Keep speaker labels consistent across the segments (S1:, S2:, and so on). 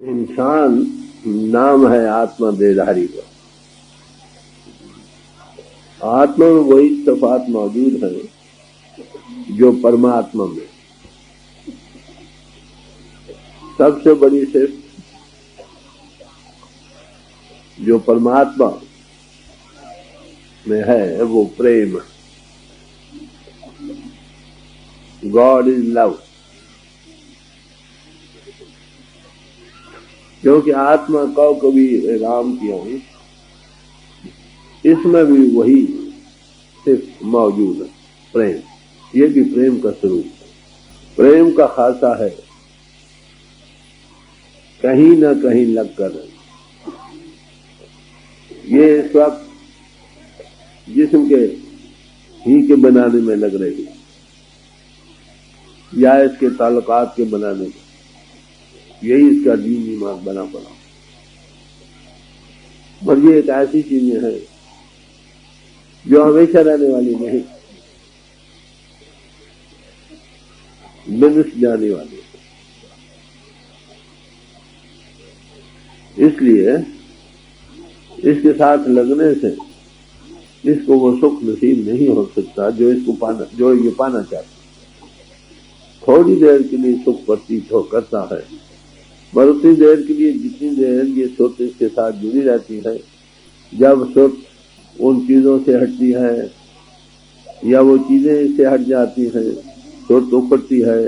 S1: इंसान नाम है आत्मा देहधारी का। आत्मा में वही सिफात मौजूद है जो परमात्मा में। सबसे बड़ी सिर्फ जो परमात्मा में है वो प्रेम है। God is love. क्योंकि आत्मा का कभी राम की अंश, इसमें भी वही सिर्फ मौजूद है प्रेम। ये भी प्रेम का स्वरूप। प्रेम का खासा है कहीं न कहीं लगकर ये इस वक्त जिस्म के ही के बनाने में लग रही या इसके ताल्लुकात के बनाने में, यही इसका दीन ईमान बना पड़ा। पर ये एक ऐसी चीजें हैं जो हमेशा रहने वाली नहीं, बिगड़ जाने वाली। इसलिए इसके साथ लगने से इसको वो सुख नसीब नहीं हो सकता जो इसको पाना, जो ये पाना चाहता। थोड़ी देर के लिए सुख प्रतीत हो करता है, पर उतनी देर के लिए जितनी देर ये सुख इसके साथ जुड़ी रहती है। जब सुख उन चीजों से हटती है या वो चीजें इससे हट जाती हैं, सुख उखड़ती है,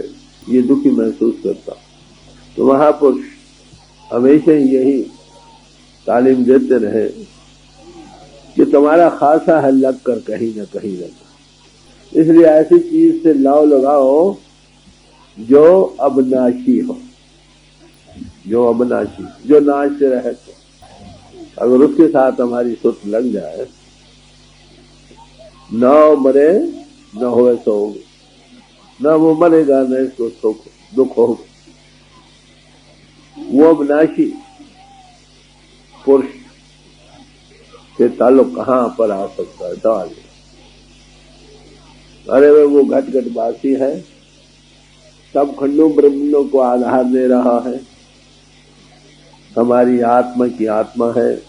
S1: ये दुखी महसूस करता। तो महापुरुष हमेशा यही तालीम देते रहे कि तुम्हारा खासा है लग कर कहीं न कहीं लगा। इसलिए ऐसी चीज से लाव लगाओ जो अबनाशी हो, जो अबनाशी, जो नाश से रहे। अगर उसके साथ हमारी सुध लग जाए, न मरे न होए सो, न वो मरेगा न इसको सुख दुख होगा। वो अबनाशी पुरुष से ताल्लुक कहां पर आ सकता है? सवाल। अरे वो घट घट बासी है, सब खंडों ब्रह्मों को आधार दे रहा है। हमारी आत्मा की आत्मा है,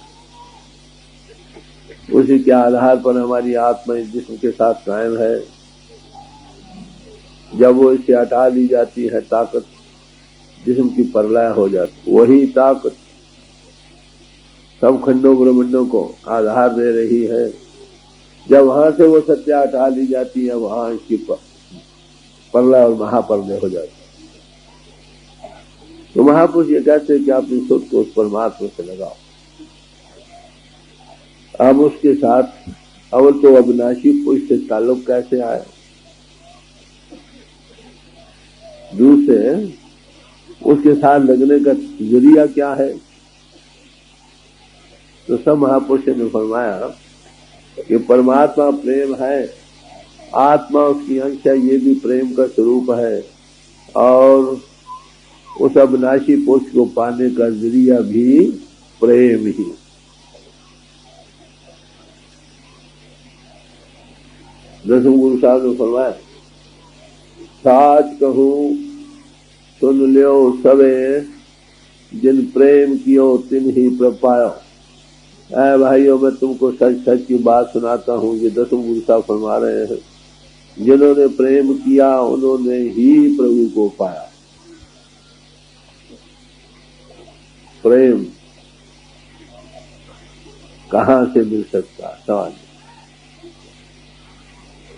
S1: उसी के आधार पर हमारी आत्मा इस जिस्म के साथ कायम है। जब वो इससे हटा दी जाती है ताकत, जिस्म की परलय हो जाती। वही ताकत सब खंडों ब्रह्मंडों को आधार दे रही है। जब वहां से वो सत्या हटा दी जाती है, वहां इसकी परलय और महापरलय हो जाती है। तो महापुरुष ये कहते हैं कि अपनी सोच को उस परमात्मा से लगाओ। अब उसके साथ अवल तो अविनाशी पुरुष से ताल्लुक कैसे आए? दूसरे उसके साथ लगने का जरिया क्या है? तो सब महापुरुष ने फरमाया कि परमात्मा प्रेम है, आत्मा उसकी अंश है, ये भी प्रेम का स्वरूप है, और उस अविनाशी पुरुष को पाने का जरिया भी प्रेम ही। दसम गुरु साहब ने फरमाया, साच कहूं सुन लियो सबे, जिन प्रेम कियो तिन ही प्रपायो। ऐ भाइयों, मैं तुमको सच सच की बात सुनाता हूं। ये दसम गुरु साहब फरमा रहे हैं, जिन्होंने प्रेम किया उन्होंने ही प्रभु को पाया। प्रेम कहां से मिल सकता? सवाल।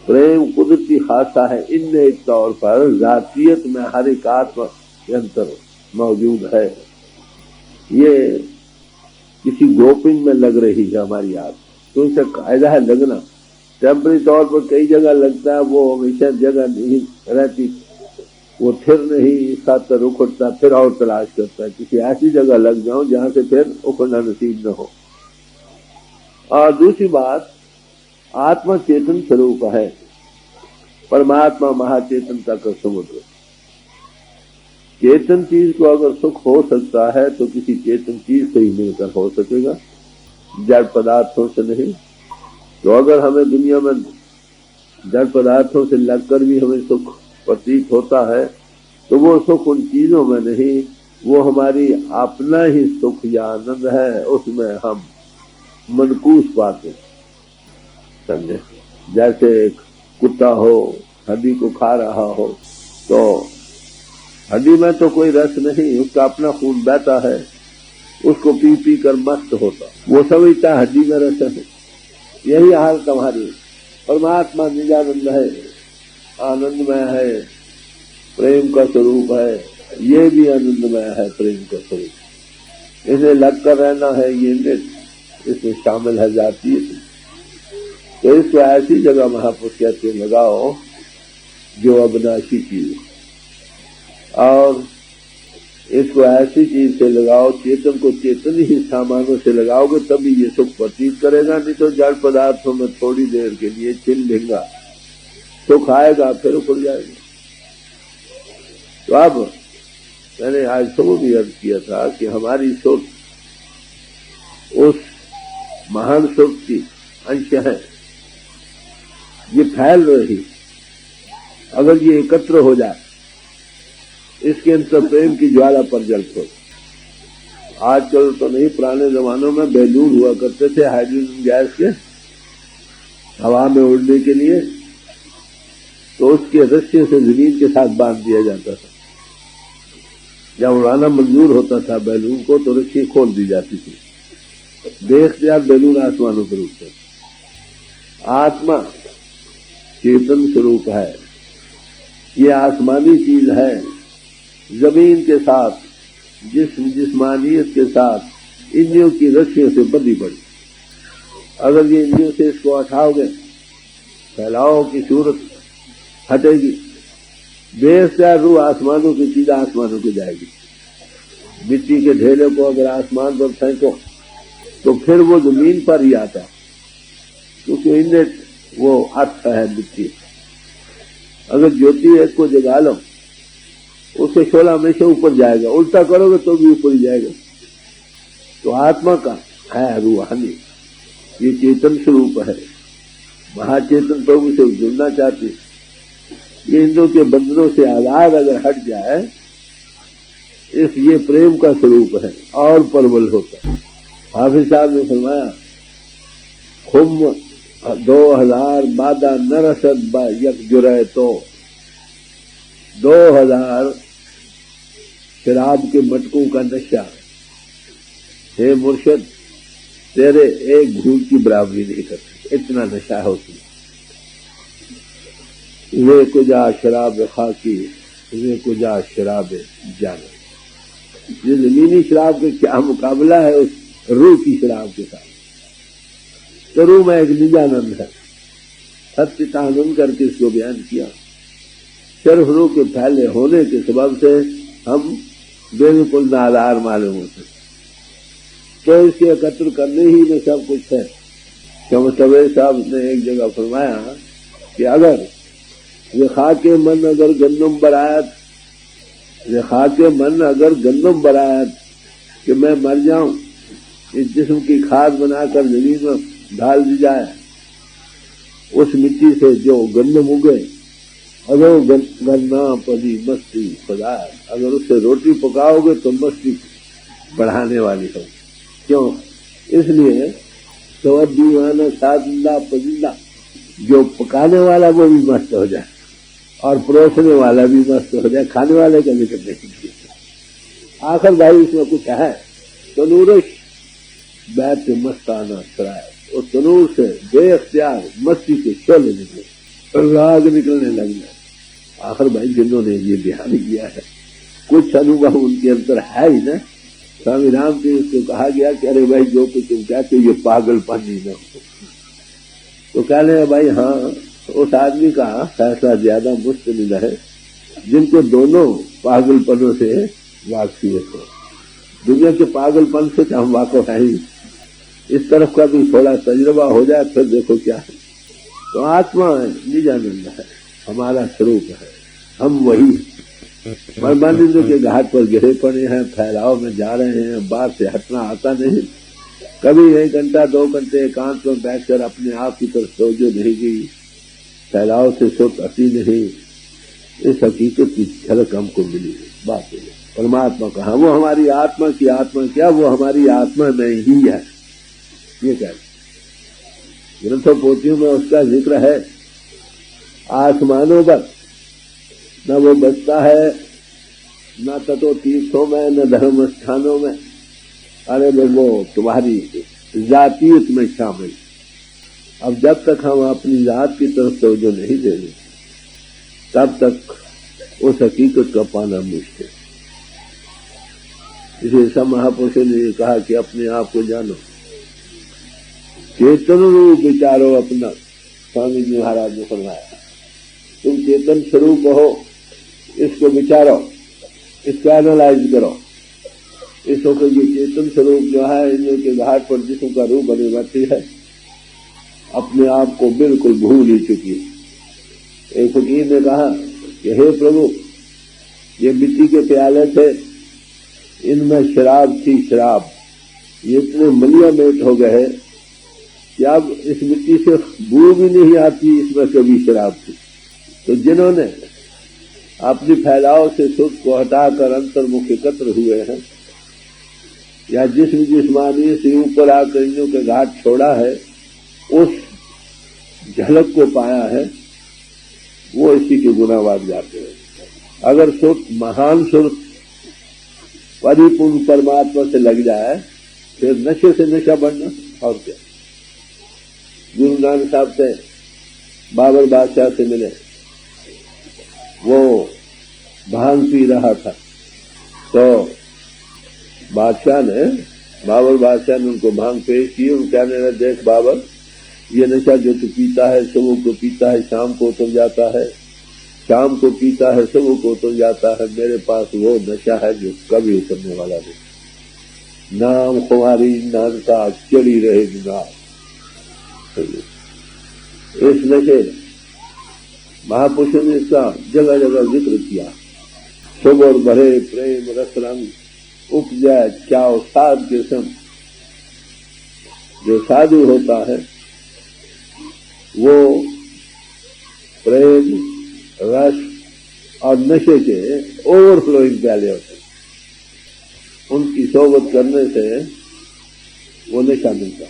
S1: प्रेम कुदरती खासा है, इन्ने तौर पर जातीयत में हर एक आत्मा के अंतर मौजूद है। ये किसी ग्रुपिंग में लग रही है हमारी आत्मा, तो इनसे कायदा है लगना। टेम्पररी तौर पर कई जगह लगता है, वो हमेशा जगह नहीं रहती, वो फिर नहीं इस खातर उखड़ता, फिर और तलाश करता है किसी ऐसी जगह लग जाओ जहां से फिर उखड़ना नसीब न हो। और दूसरी बात, आत्मा चेतन स्वरूप है, परमात्मा महाचेतनता का समुद्र। चेतन चीज को अगर सुख हो सकता है तो किसी चेतन चीज से ही मिलकर हो सकेगा, जड़ पदार्थों से नहीं। तो अगर हमें दुनिया में जड़ पदार्थों से लगकर भी हमें सुख प्रतीत होता है, तो वो सुख उन चीजों में नहीं वो हमारी अपना ही सुख या आनंद है, उसमें हम मनकूस पाते, समझे। जैसे एक कुत्ता हो, हड्डी को खा रहा हो, तो हड्डी में तो कोई रस नहीं, उसका अपना खून बहता है, उसको पी पी कर मस्त होता, वो समझता हड्डी में रस है। यही हाल तुम्हारी। परमात्मा निजानंद है, आनंदमय है, प्रेम का स्वरूप है, ये भी आनंदमय है, प्रेम का स्वरूप। इसे लगकर रहना है, ये नित्य इसमें शामिल है जाती है। तो इसको ऐसी जगह महापुरुष कहते लगाओ जो अविनाशी चीज, और इसको ऐसी चीज से लगाओ, चेतन को चेतन ही सामानों से लगाओगे तभी ये सुख प्रतीत करेगा, नहीं तो जड़ पदार्थों में थोड़ी देर के लिए छिल लेगा, सुख आएगा फिर उखड़ जाएगा। तो अब मैंने आज सुबह भी अर्ज किया था कि हमारी सोच उस महान सुख की अंश है, ये फैल रही, अगर ये एकत्र हो जाए, इसके अंतर प्रेम की ज्वाला पर जल छोड़। आजकल तो नहीं, पुराने जमानों में बैलून हुआ करते थे हाइड्रोजन गैस के हवा में उड़ने के लिए, तो उसके रस्से से जमीन के साथ बांध दिया जाता था। जब उड़ाना मंजूर होता था बैलून को तो रस्सी खोल दी जाती थी, देखते आप बैलून आसमानों पर उठते। आत्मा चेतन स्वरूप है, ये आसमानी चीज है, जमीन के साथ जिस्मानियत के साथ इंद्रियों की रस्सियों से बंधी पड़ी। अगर ये इंद्रियों से इसको हटाओगे, फैलाओ की सूरत हटेगी, बेख्तियार रूह आसमानों की चीज आसमानों को जाएगी। मिट्टी के ढेले को अगर आसमान पर फेंको तो फिर वो जमीन पर ही आता, क्योंकि इन्हें वो अर्थ है मिट्टी। अगर ज्योति एक को जगा लो, उससे शोला हमेशा ऊपर जाएगा, उल्टा करोगे तो भी ऊपर ही जाएगा। तो आत्मा का है रूहानी, ये चेतन स्वरूप है, महाचेतन प्रभु से जुड़ना चाहती। ये इंद्रियों के बंधनों से आजाद अगर हट जाए, इस ये प्रेम का स्वरूप है और प्रबल होता है। हाफिज साहब ने फरमाया, खुम 2000 बादा नरसद बा यक जुरे, तो 2000 शराब के मटकों का नशा, हे मुर्शद तेरे एक घूंट की बराबरी नहीं करती, इतना नशा है उसमें। वे कुजा शराब खाकी, वे कुजा शराब जाना। ये जमीनी शराब का क्या मुकाबला है उस रूह की शराब के साथ। तो रूह में एक निजानंद है, सत्चितानंद करके इसको बयान किया। सिर्फ रूह के फैले होने के सबब से हम बिल्कुल नादार मालूम होते, तो इसके एकत्र करने ही में सब कुछ है। शमसवे साहब ने एक जगह फरमाया कि अगर ये खाके मन अगर गंदम बरायत, ये खाके मन अगर गंदम बरायत कि मैं मर जाऊं, इस जिस्म की खाद बनाकर जमीन में डाल दी जाए, उस मिट्टी से जो गंदम उगे, अगर गन्ना पदी मस्ती पदार्थ, अगर उससे रोटी पकाओगे तो मस्ती बढ़ाने वाली हो। क्यों? इसलिए तो दीवाना साजिंदा पजिंदा, जो पकाने वाला वो भी मस्त हो जाए और परोसने वाला भी मस्त हो जाए, खाने वाले का जिक्र नहीं। आखिर भाई इसमें कुछ है, तनूरश बैठ मस्ताना सराय, और तनूर से बेअख्तियार मस्ती के शोले निकले, राग निकलने लगना। आखिर भाई जिन्होंने ये ध्यान किया है, कुछ अनुभव उनके अंदर है ही ना। स्वामी रामकृष्ण को कहा गया कि अरे भाई जो कुछ तुम कहते ये पागलपन ही न हो, तो कह रहे भाई हाँ, उस आदमी का फैसला ज्यादा मुश्किल है जिनको दोनों पागलपनों से वाकफियत हो। दुनिया के पागलपन से हम वाकिफ है ही, इस तरफ का भी थोड़ा तजुर्बा हो जाए फिर देखो क्या है। तो आत्मा निजानंद है, हमारा स्वरूप है, हम वही परमानंद के घाट पर गिरे पड़े हैं, फैलाव में जा रहे हैं, बाहर से हटना आता नहीं। कभी 1 घंटा 2 घंटे एकांत में बैठकर अपने आप की तरफ तवज्जो नहीं गई, फैलाव से सुख हटी नहीं, इस हकीकत की झलक हमको मिली। बात है। परमात्मा कहा, वो हमारी आत्मा की आत्मा क्या, वो हमारी आत्मा में ही है। ये क्या ग्रंथों पोथियों में उसका जिक्र है। आसमानों पर न वो बसता है, न ततो तीर्थों में, न धर्म स्थानों में। अरे वो तुम्हारी जातीयत में शामिल। अब जब तक हम अपनी जात की तरफ तवज्जो नहीं देंगे तब तक उस हकीकत का पाना मुश्किल। इसलिए सब महापुरुषों ने ये कहा कि अपने आप को जानो, चेतन रूप विचारो अपना। स्वामी जी महाराज ने फरमाया, तुम चेतन स्वरूप हो, इसको विचारो, इसको एनालाइज करो। इसको ये चेतन स्वरूप जो है, इन्हीं के घाट पर जिसम का रूप बनी बैठी है, अपने आप को बिल्कुल भूल ही चुकी है। एक फकीर ने कहा कि हे प्रभु, ये मिट्टी के प्याले थे, इनमें शराब थी, शराब। ये इतने मलिया मेट हो गए कि अब इस मिट्टी से बू भी नहीं आती, इसमें कभी शराब थी। तो जिन्होंने अपनी फैलाव से सुख को हटाकर अंतर्मुख एकत्र हुए हैं, या जिस्मानी से ऊपर आकर इन्हों के घाट छोड़ा है, उस झलक को पाया है, वो इसी के गुनावाद जाते हैं। अगर सुख, महान सुख परिपूर्ण परमात्मा से लग जाए, फिर नशे से नशा बढ़ना और क्या। गुरु नानक साहब से बाबर बादशाह से मिले, वो भांग पी रहा था, तो बाबर बादशाह ने उनको भांग पेश की। उन कहने लगे, देख बाबर, ये नशा जो तू पीता है, सुबह को पीता है, शाम को उतर जाता है, शाम को पीता है, सुबह को उतर जाता है। मेरे पास वो नशा है जो कभी उतरने वाला नहीं। नाम खुमारी नानका चढ़ी रहेगी ना। इस नशे महापुरुषों ने इसका जगह जगह जिक्र किया। सुबर भरे प्रेम रस रंग उपजा चाव साध के संग। जो साधु होता है वो प्रेम, रस और नशे के ओवरफ्लोइंग प्याले होते हैं। उनकी सोबत करने से वो नशा मिलता।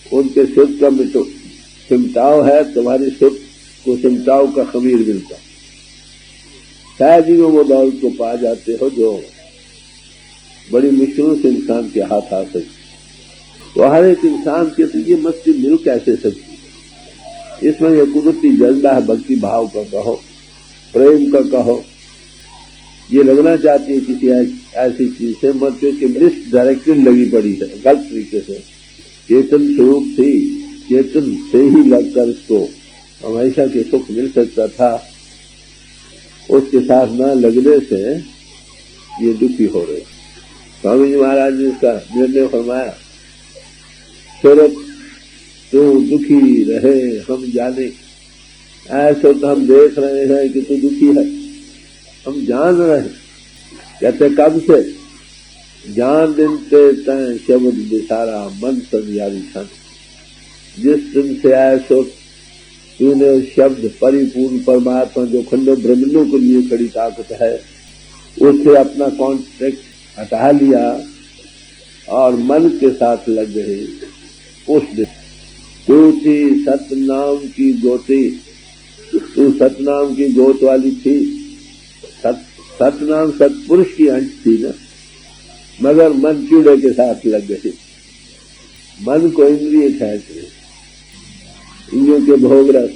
S1: उनके सुख का सिमटाव है, तुम्हारी सुख को सिमटाव का खमीर मिलता। शायद ही वो दौलत को पा जाते हो जो बड़ी मुश्किलों से इंसान के हाथ आ सकती। तो हर एक इंसान के ये मस्ती मिल कैसे सकती। इसमें यह कुदरती जज्बा है, भक्ति भाव का कहो, प्रेम का कहो। ये लगना चाहती है किसी ऐसी चीज से, मतलब कि मिस डायरेक्टेड लगी पड़ी है गलत तरीके से। चेतन स्वरूप थी, चेतन से ही लगकर इसको हमेशा के सुख मिल सकता था, उसके साथ न लगने से ये दुखी हो रहे। स्वामी जी महाराज ने इसका निर्णय फरमाया, सूरत तू दुखी रहे हम जाने। ऐसे तो हम देख रहे हैं कि तू दुखी है, हम जान रहे हैं। कहते कब से? जान दिन ते तय शब्द बिसारा मन संयारी सन। जिस दिन से ऐसो तूने शब्द परिपूर्ण परमात्मा जो खंडों ब्रह्मणों के लिए खड़ी ताकत है, उससे अपना कॉन्ट्रैक्ट हटा लिया और मन के साथ लग गए। उस दिन तू थी सतनाम की गोती, तू सतनाम की गोत वाली थी। सतनाम सतपुरुष की अंश थी ना, मगर मन चूड़े के साथ लग गए। मन को इंद्रिय खेच रहे, इंद्रियों के भोग रस।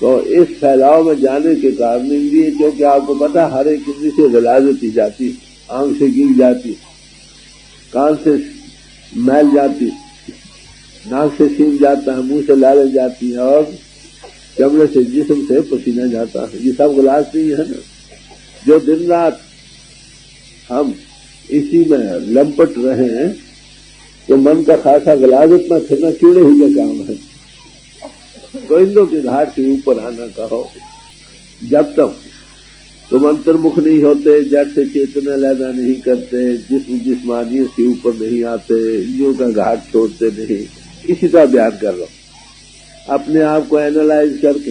S1: तो इस फैलाव में जाने के कारण इंद्रिय, क्योंकि आपको पता हर एक इंद्रिय से गलाजती जाती, आंख से गिर जाती, कान से मैल जाती, नाक से सीन जाता है, मुंह से लाल जाती है और चमड़े से जिस्म से पसीना जाता है। ये सब गलाज नहीं है ना। जो दिन रात हम इसी में लंपट रहे हैं, तो मन का खासा गलाजत में फिरना चूड़े ही का काम है। गोविंदों के घाट से ऊपर आना कहो। जब तक तुम अंतर्मुख नहीं होते, जड़ से चेतना लेना नहीं करते, जिस्मानियत से ऊपर नहीं आते, इंद्रियों का घाट छोड़ते नहीं, इसी का बयान कर रहा हूं। अपने आप को एनालाइज करके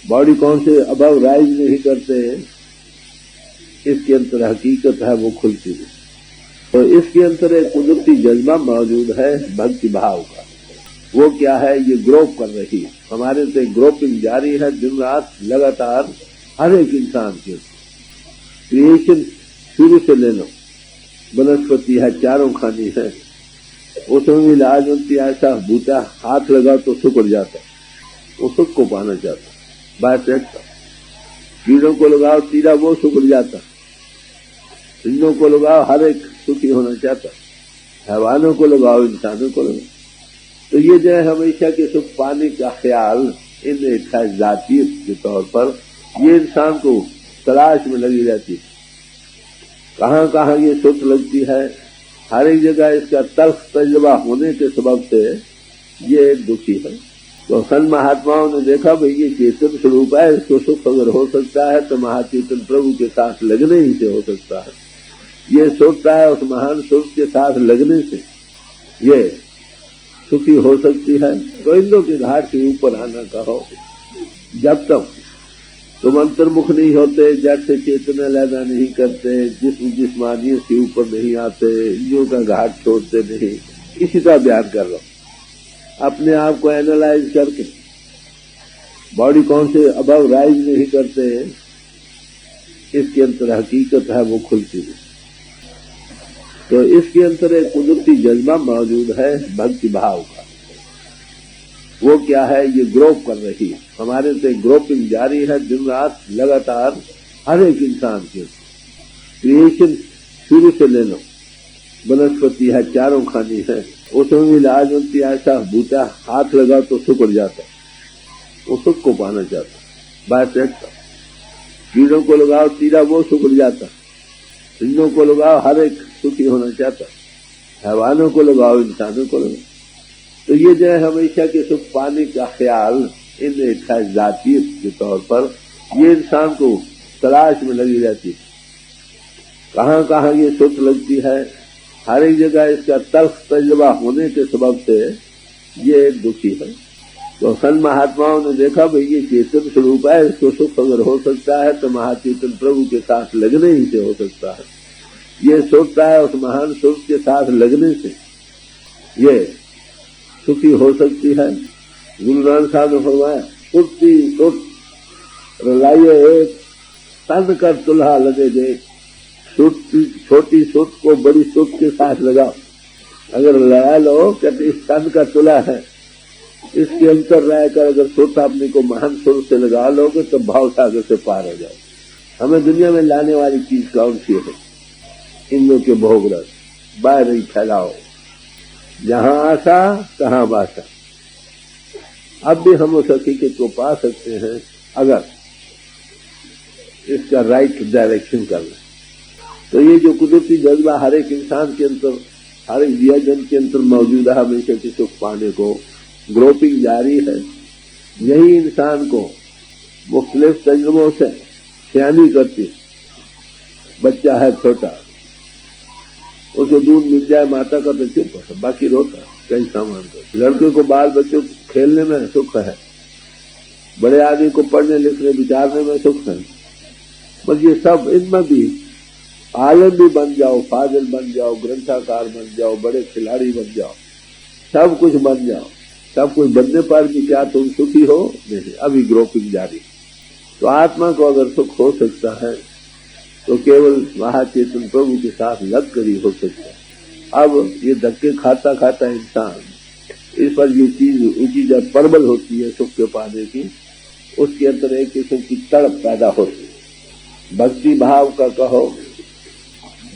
S1: बॉडी कौन से अबव राइज नहीं करते, इसके अंदर हकीकत है वो खुलती है। तो इसके अंदर एक कुदरती जज्बा मौजूद है भक्ति भाव का। वो क्या है, ये ग्रोप कर रही है, हमारे से ग्रोपिंग जारी है दिन रात लगातार हर एक इंसान के। क्रिएशन शुरू से ले लो, वनस्पति है, चारों खानी है, उसमें भी लाजवंती ऐसा बूटा हाथ लगा तो सुकड़ जाता, वो सुख को पाना चाहता, बात कीड़ों को लगाओ तीरा वो सुकड़ जाता, इंद्रों को लगाओ हर एक सुखी होना चाहता, हैवानों को लगाओ इंसानों को लगाओ। तो ये जो है हमेशा के सुख पाने का ख्याल इन जातीय के तौर पर ये इंसान को तलाश में लगी रहती है। कहाँ कहाँ ये सुख लगती है, हर एक जगह इसका तल्ख तजुर्बा होने के सबब से ये दुखी है। तो संत महात्माओं ने देखा भाई ये चेतन स्वरूप है, इसको सुख अगर हो सकता है तो महाचेतन प्रभु के साथ लगने ही से हो सकता है। ये सोचता है उस महान सुख के साथ लगने से ये सुखी हो सकती है। तो इंद्रों के घाट के ऊपर आना कहो, जब तक तुम अंतर्मुख नहीं होते, जड़ से चेतना लैदा नहीं करते, जिस्मानियत के ऊपर नहीं आते, इंद्रियों का घाट छोड़ते नहीं, इसी का बयान कर लो। अपने आप को एनालाइज करके बॉडी कौन से अबव राइज नहीं करते, इसके अंदर हकीकत है वो खुलती है। तो इसके अंदर एक कुदरती जज्बा मौजूद है भक्ति भाव का। वो क्या है, ये ग्रोप कर रही है, हमारे से ग्रोपिंग जारी है दिन रात लगातार हर एक इंसान के। क्रिएशन शुरू से ले लो, वनस्पति है, चारों खानी है, उसमें भी लाजवंती ऐसा बूटा हाथ लगा तो सुकड़ जाता, वो सुख को पाना चाहता, बात कीड़ों को लगाओ तीरा वो सुकड़ जाता, इंद्रों को लगाओ हर एक सुखी होना चाहता, हैवानों को लगाओ इंसानों को लगाओ। तो ये जो है हमेशा के सुख पाने का ख्याल इन जातीय के तौर पर ये इंसान को तलाश में लगी रहती है। कहाँ कहाँ ये सुख लगती है, हर एक जगह इसका तल्ख तजुर्बा होने के सबब से ये दुखी है। तो संत महात्माओं ने देखा भाई ये चेतन स्वरूप है, इसको सुख अगर हो सकता है तो महाचेतन प्रभु के साथ लगने ही से हो सकता है। ये सोचता है उस महान सुख के साथ लगने से ये सुखी हो सकती है। गुरु नानक साहब ने फरमाया, सुखती सुख रलाइए तन कर तुल्हा लगे दे। छोटी सुख को बड़ी सुख के साथ लगाओ, अगर लगा लो कहते इस तन का तुला है, इसके अंतर रहकर अगर सोच अपने को महान सुर से लगा लोगे तो भाव सागर से पार हो जाओ। हमें दुनिया में लाने वाली चीज कौन सी है, इंद्रों के भोग रस बाहर ही फैलाओ, जहां आशा तहां बासा। अब भी हम उस हकीकत को पा सकते हैं अगर इसका राइट डायरेक्शन कर लें। तो ये जो कुदरती जज्बा हर एक इंसान के अंदर, हर एक जीवजन के अंदर मौजूद है, हमेशा के सुख पाने को ग्रोपिंग जारी है, यही इंसान को मुख्तलिफ तजुर्बों से सियानी करती। बच्चा है छोटा, उसको दूध मिल जाए माता का तो चुप है, बाकी रोता कई सामान का। लड़के को बाल बच्चों खेलने में सुख है, बड़े आदमी को पढ़ने लिखने विचारने में सुख है। बस ये सब इनमें भी आलम भी बन जाओ, फाजिल बन जाओ, ग्रंथाकार बन जाओ, बड़े खिलाड़ी बन जाओ, सब कुछ बन जाओ, सब कुछ बनने पर भी क्या तुम सुखी हो नहीं, अभी ग्रोपिंग जारी। तो आत्मा को अगर सुख हो सकता है तो केवल महाचेतन प्रभु के साथ लग कर ही हो सकता है। अब ये धक्के खाता खाता इंसान इस पर ये चीज जब प्रबल होती है सुख के पाने की, उसके अंदर एक किस्म की तड़प पैदा होती है। भक्ति भाव का कहो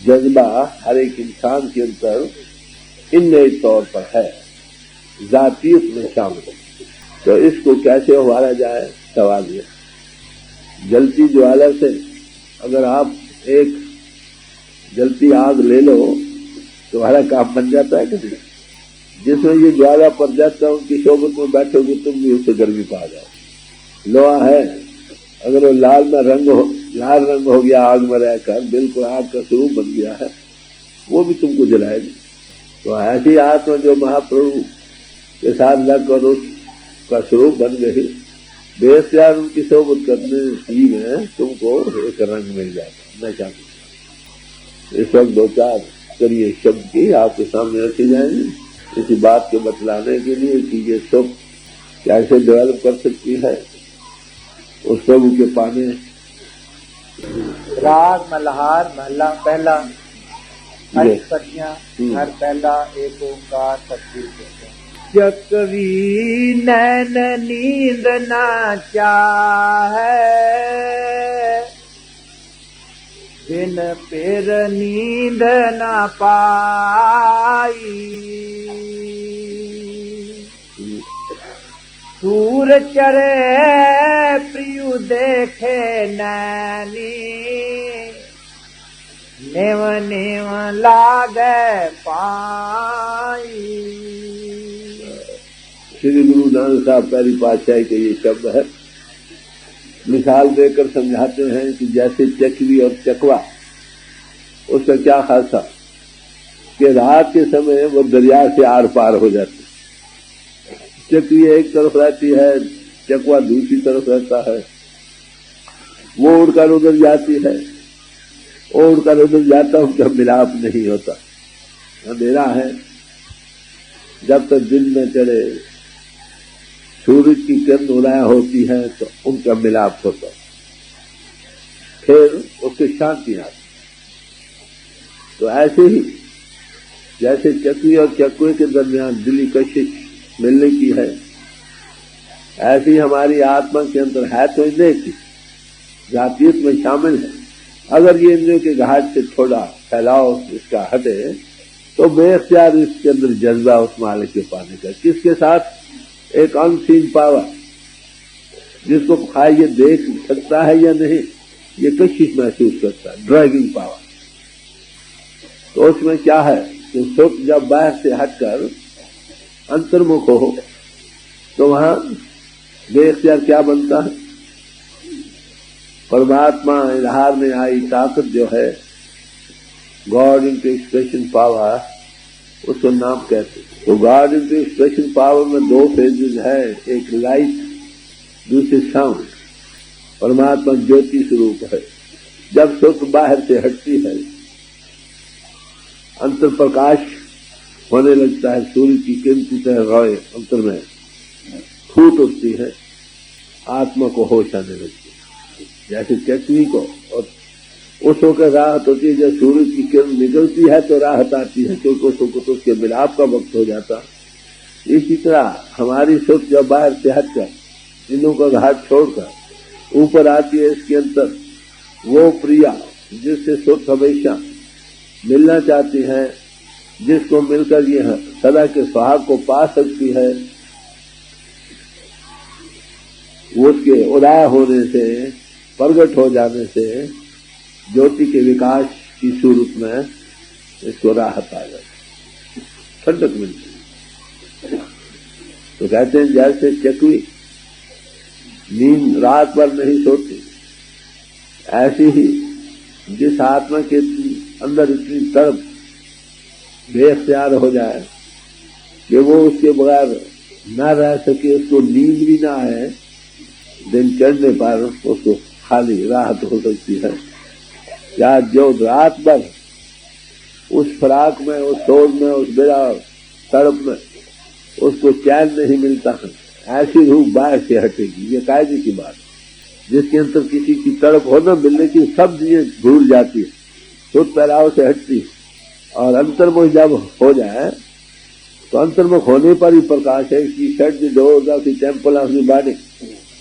S1: जज्बा हर एक इंसान के अंदर इन तौर पर है, जातीयत में शामिल। तो इसको कैसे उभारा जाए, सवाल ये। जलती ज्वाला से अगर आप एक जलती आग ले लो तो तुम्हारा काम बन जाता है कि नहीं? जिसमें ये ज्वाला पड़ जाता है उनकी शोभत में बैठोगे तुम भी उससे गर्मी पा जाओ। लोहा है, अगर वो लाल रंग हो गया आग में रहकर, बिल्कुल आग का स्वरूप बन गया है, वो भी तुमको जलाएगी। तो ऐसी आत्मा जो महाप्रभु के साथ लगकर उसका स्वरूप बन गई, बेख्तियार उनकी सोबत करने ही में तुमको एक रंग मिल जाएगा। मैं चाहती इस वक्त दो चार करिए शब्द की आपके सामने रखी जाएंगे इसी बात के बतलाने के लिए कि ये सुख कैसे डेवलप कर सकती है उस प्रभु के पाने।
S2: राग मल्हार महला पहला, अष्टपदियां हर पहला, एक ओंकार सतगुरु। जकवी नैन नींद न चाहे, बिन पेर नींद न पाई। सूर चरे प्रियु देखे नैनी, नेव नेव लागे पाई।
S1: श्री गुरु नानक साहब पहली पातशाही के ये शब्द है। मिसाल देकर समझाते हैं कि जैसे चकवी और चकवा, उसका क्या खासा कि रात के समय वो दरिया से आर पार हो जाती। चकवी एक तरफ रहती है, चकवा दूसरी तरफ रहता है। वो उड़कर उधर जाती है, उड़कर उधर जाता, उनका मिलाप नहीं होता। अंधेरा है, जब तक दिन न चढ़े सूरज की किरण उदय होती है तो उनका मिलाप होता, फिर उसकी शांति आती। तो ऐसे ही जैसे चकवी और चकवे के दरमियान दिली कशिश मिलने की है, ऐसी ही हमारी आत्मा के अंदर है तो इंद्रिय की जातीयत में शामिल है। अगर ये इंद्रियों के घाट से थोड़ा फैलाव इसका हटे तो बेख्तियार इसके अंदर जज्बा उस मालिक के पाने का। किसके साथ? एक अनसीन पावर, जिसको खाए ये देख सकता है या नहीं, ये कशिश महसूस करता है, ड्रैगिंग पावर। तो उसमें क्या है कि सुख जब बाहर से हटकर अंतर्मुख हो तो वहां बेख्तियार क्या बनता है? परमात्मा इजहार में आई ताकत जो है, गॉड इनटू एक्सप्रेशन पावर, उसको नाम कहते हैं। तो गॉड इनटू एक्सप्रेशन पावर में दो फेजेज है, एक लाइट, दूसरी साउंड। परमात्मा ज्योति स्वरूप है। जब सुख बाहर से हटती है, अंतर प्रकाश होने लगता है, सूर्य की किरण की तरह रोए अंतर में फूट उठती है, आत्मा को होश आने लगती है। जैसे चकवी को और उस होकर राहत होती है, जब सूरज की किरण निकलती है तो राहत आती है, क्योंकि उसको तो उसके मिलाप का वक्त हो जाता। इसी तरह हमारी सोच जब बाहर से हटकर इनों का घाट छोड़कर ऊपर आती है, इसके अंदर वो प्रिया जिससे सुख हमेशा मिलना चाहती है, जिसको मिलकर ये सदा के सुहाग को पा सकती है, वो उसके उदय होने से, प्रगट हो जाने से, ज्योति के विकास की सूरत में इसको राहत आ जाती, ठंडक मिलती। तो कहते हैं जैसे चकवी नींद रात भर नहीं सोती, ऐसी ही जिस आत्मा के अंदर इतनी तड़प बेख्तियार हो जाए कि वो उसके बगैर न रह सके, उसको नींद भी ना आए, दिन चढ़ने पर उसको खाली राहत हो सकती है। या जो रात भर उस फराक में, उस सोच में, उस बेड़ा तड़प में उसको चैन नहीं मिलता है, ऐसी रूह बाहर से हटेगी। ये कायदे की बात, जिसके अंदर किसी की तड़प हो न मिलने की, सब चीजें भूल जाती है, सुध पैराव से हटती है। और अंतर्मुख जब हो जाए तो अंतर्मुख होने पर ही प्रकाश है कि shut the doors of the temple of the body,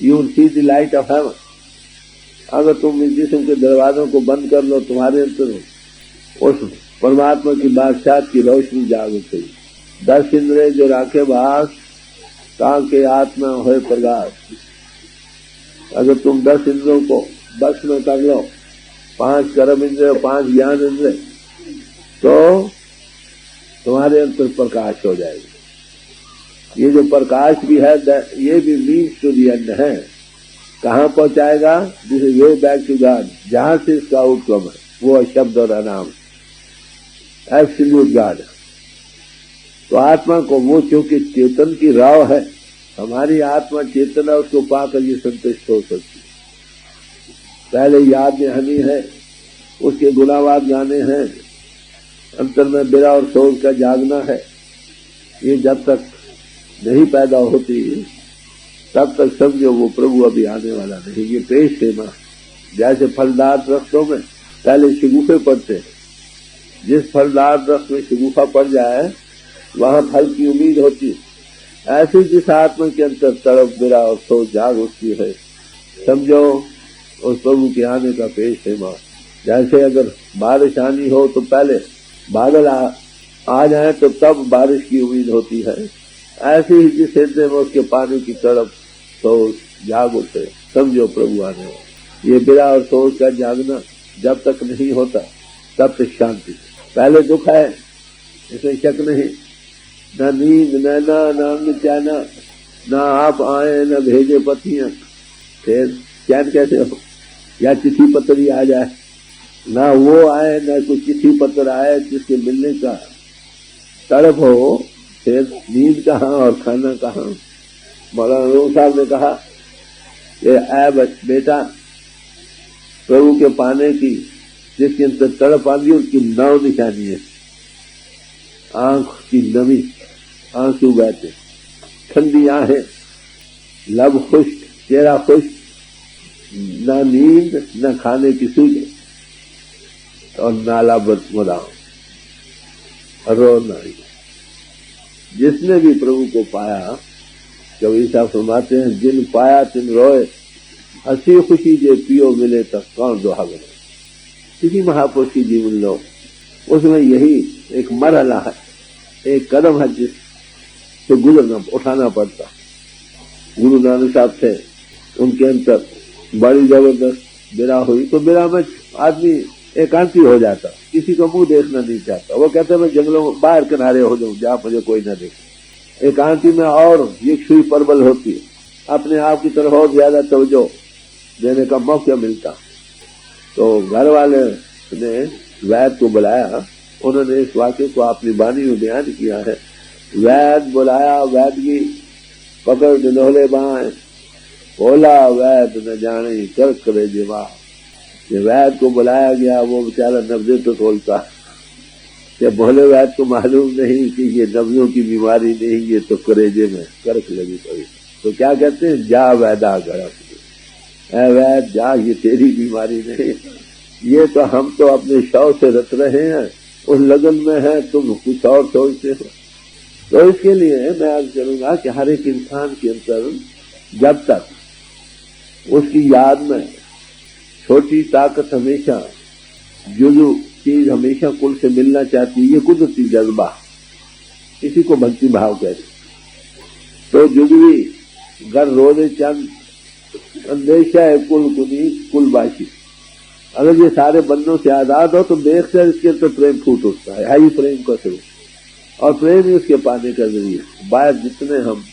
S1: you will see the light of haven. अगर तुम इस जिस्म के दरवाजों को बंद कर लो, तुम्हारे अंदर उस परमात्मा की बादशाह की रोशनी जाग उठेगी। 10 इंद्रिय जो राखे बास, ताके आत्मा होए प्रकाश। अगर तुम 10 इंद्रियों को बस में कर लो, 5 कर्म इंद्रिय, 5 ज्ञान इंद्रिय, तो तुम्हारे अंदर प्रकाश हो जाएगी। ये जो प्रकाश भी है, ये भी मीन्स टू दी एंड है। कहाँ पहुंचाएगा? This is way back to God, जहां से इसका आउटकम है वो शब्द और अनाम, एब्सोल्यूट गॉड। तो आत्मा को वो चूंकि चेतन की राव है, हमारी आत्मा चेतना उसको पाकर ये संतुष्ट हो सकती है। पहले याद दहानी है, उसके गुणावाद गाने हैं, अंतर में बिरा और सोच का जागना है। ये जब तक नहीं पैदा होती तब तक समझो वो प्रभु अभी आने वाला नहीं। ये पेश सेवा, जैसे फलदार दरख्तों में पहले शगुफे पड़ते हैं, जिस फलदार दरख्त में शगुफा पड़ जाए वहां फल की उम्मीद होती है। ऐसे जिस आत्मा के अंतर तड़प बिरा और सोच जाग उठती है, समझो उस प्रभु के आने का पेश सेवा। जैसे अगर बारिश आनी हो तो पहले बादल आ जाए तो तब बारिश की उम्मीद होती है। ऐसे ही जिस हृदय में उसके पानी की तड़प सोच जाग उठे, समझो प्रभु आने वाला। ये बिरा और सोच का जागना जब तक नहीं होता तब तक शांति। पहले दुख है, इसमें शक नहीं, न नींद नैना न चैना, न आप आए न भेजे पतियां, फिर चैन कैसे हो? या चिट्ठी पत्र आ जाए, ना वो आए न कोई चिट्ठी पत्र आए जिसके मिलने का तड़प हो, फिर नींद कहाँ और खाना कहाँ। मौलाना रूम साहब ने कहा ये ऐ बेटा, प्रभु के पाने की जिसके अंदर तड़प आती उसकी 9 निशानी है। आंख की नमी, आंसू बहते, ठंडी आहें, लब खुश्क, चेहरा खुश्क, न नींद न खाने की सूझे और नाला मुदाम, रो नहीं। जिसने भी प्रभु को पाया, कबीर साहब फरमाते हैं, जिन पाया तिन रोए, हंसी खुशी जे पियो मिले तक कौन दुहा गए। किसी महापुरुष की जीवन लो, उसमें यही एक मरहला है, एक कदम है जिससे गुजरना उठाना पड़ता। गुरु नानक साहब थे, उनके अंतर बड़ी जबरदस्त बिरा हुई तो बिरा में आदमी एकांती हो जाता, किसी को मुंह देखना नहीं चाहता। वो कहते मैं जंगलों में बाहर किनारे हो जाऊं जहां मुझे कोई ना देखे। एकांती में और यक्षुई प्रबल होती है, अपने आप की तरफ और ज्यादा तवज्जो देने का मौका मिलता। तो घर वाले ने वैद को बुलाया, उन्होंने इस वाक्य को अपनी वाणी में बयान किया है। वैद बुलाया वैद की पकड़ ढोले बाएं, बोला वैद न जाने कर करे जीवा। ये वैद को बुलाया गया, वो बेचारा नब्जे तो तोलता, ये भोले वैद को मालूम नहीं कि ये नब्जों की बीमारी नहीं, ये तो करेजे में करक लगी पड़ी। तो क्या कहते हैं, जा वैदा गरक, ऐ वैद जा, ये तेरी बीमारी नहीं, ये तो हम तो अपने शव से रत रहे हैं, उस लगन में है, तुम कुछ और सोचते हो। तो इसके लिए मैं आज करूंगा कि हर एक इंसान के अंदर जब तक उसकी याद में छोटी ताकत हमेशा, जुजू चीज हमेशा कुल से मिलना चाहती है, ये कुदरती जज्बा, इसी को भक्ति भाव कहते। तो जुगवी घर रोदे चंद अंदेशा है कुल कुनी कुलबाशी। अगर ये सारे बंधनों से आजाद हो तो देखकर इसके अंदर प्रेम फूट उठता है, हाई प्रेम का शुरू, और प्रेम ही उसके पाने का जरिए। बाहर जितने हम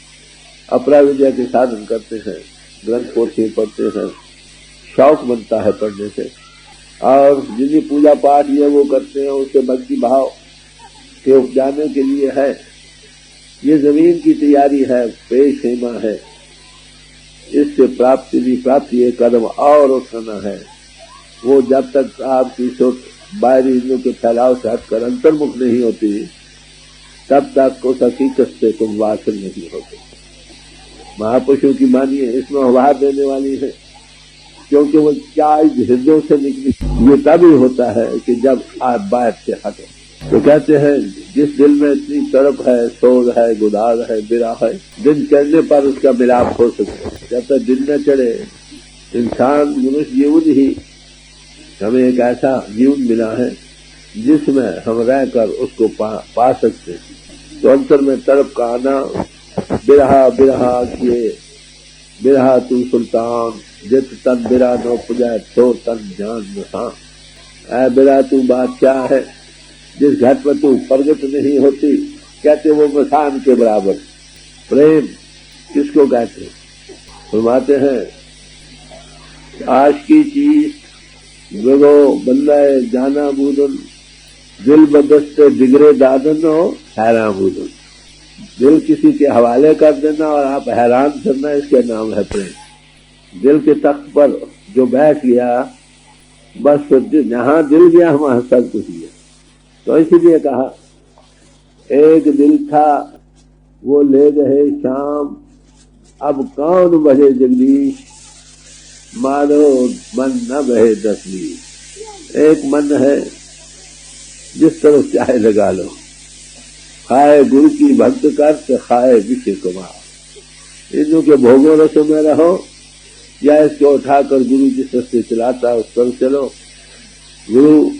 S1: अपरा विद्या के साधन करते हैं, ग्रंथ पोथी पढ़ते हैं, शौक बनता है पढ़ने से, और जिन्हें पूजा पाठ ये वो करते हैं उससे भक्ति भाव के उपजाने के लिए है। ये जमीन की तैयारी है, पेश हेमा है, इससे प्राप्ति एक कदम और उठाना है। वो जब तक आपकी सोच बाहरी इंद्रियों के फैलाव से हटकर अंतर्मुख नहीं होती तब तक उस हकीकत से तुम वाकिफ नहीं होते। महापुरुषों की मानिए इसमें उभार देने वाली है, क्योंकि वो क्या हृदयों से निकली, ये तभी होता है कि जब आप बाहर से हटे। तो कहते हैं जिस दिल में इतनी तड़प है, सोच है, गुदार है, बिरा है, दिन चढ़ने पर उसका मिलाप हो सकता है। जब तक दिन न चढ़े, इंसान मनुष्य जीवन ही हमें एक ऐसा जीवन मिला है जिसमें हम रहकर उसको पा सकते हैं। तो अंतर में तड़प का आना, बिरहा बिरहा किए बिरहा तू सुल्तान, जित तन बिरा नो पुजाए तो तन जान नसान। ऐ बिरा तू बादशाह है, जिस घट पर तू प्रगट नहीं होती, कहते वो मसान के बराबर। प्रेम किसको कहते हैं? फरमाते हैं आश की चीज गगो बंदाए जाना बूदन, दिल बदस्ते बिगड़े दादन हो हैरा बूदन। दिल किसी के हवाले कर देना और आप हैरान करना, इसका नाम है प्रेम। दिल के तख्त पर जो बैठ गया, बस फिर जहां दिल गया वहां सब कुछ गया। तो इसीलिए कहा एक दिल था वो ले गए शाम, अब कौन बहे जगदीश, मानो मन न बहे दसवीं। एक मन है जिस तरफ चाहे लगा लो, खाए गुरु की भक्त कर तो खाए विषय कुमार। इनों के भोगों रसों में रहो या इसको उठाकर गुरु जिस रस्ते चलाता है उस पर चलो। गुरु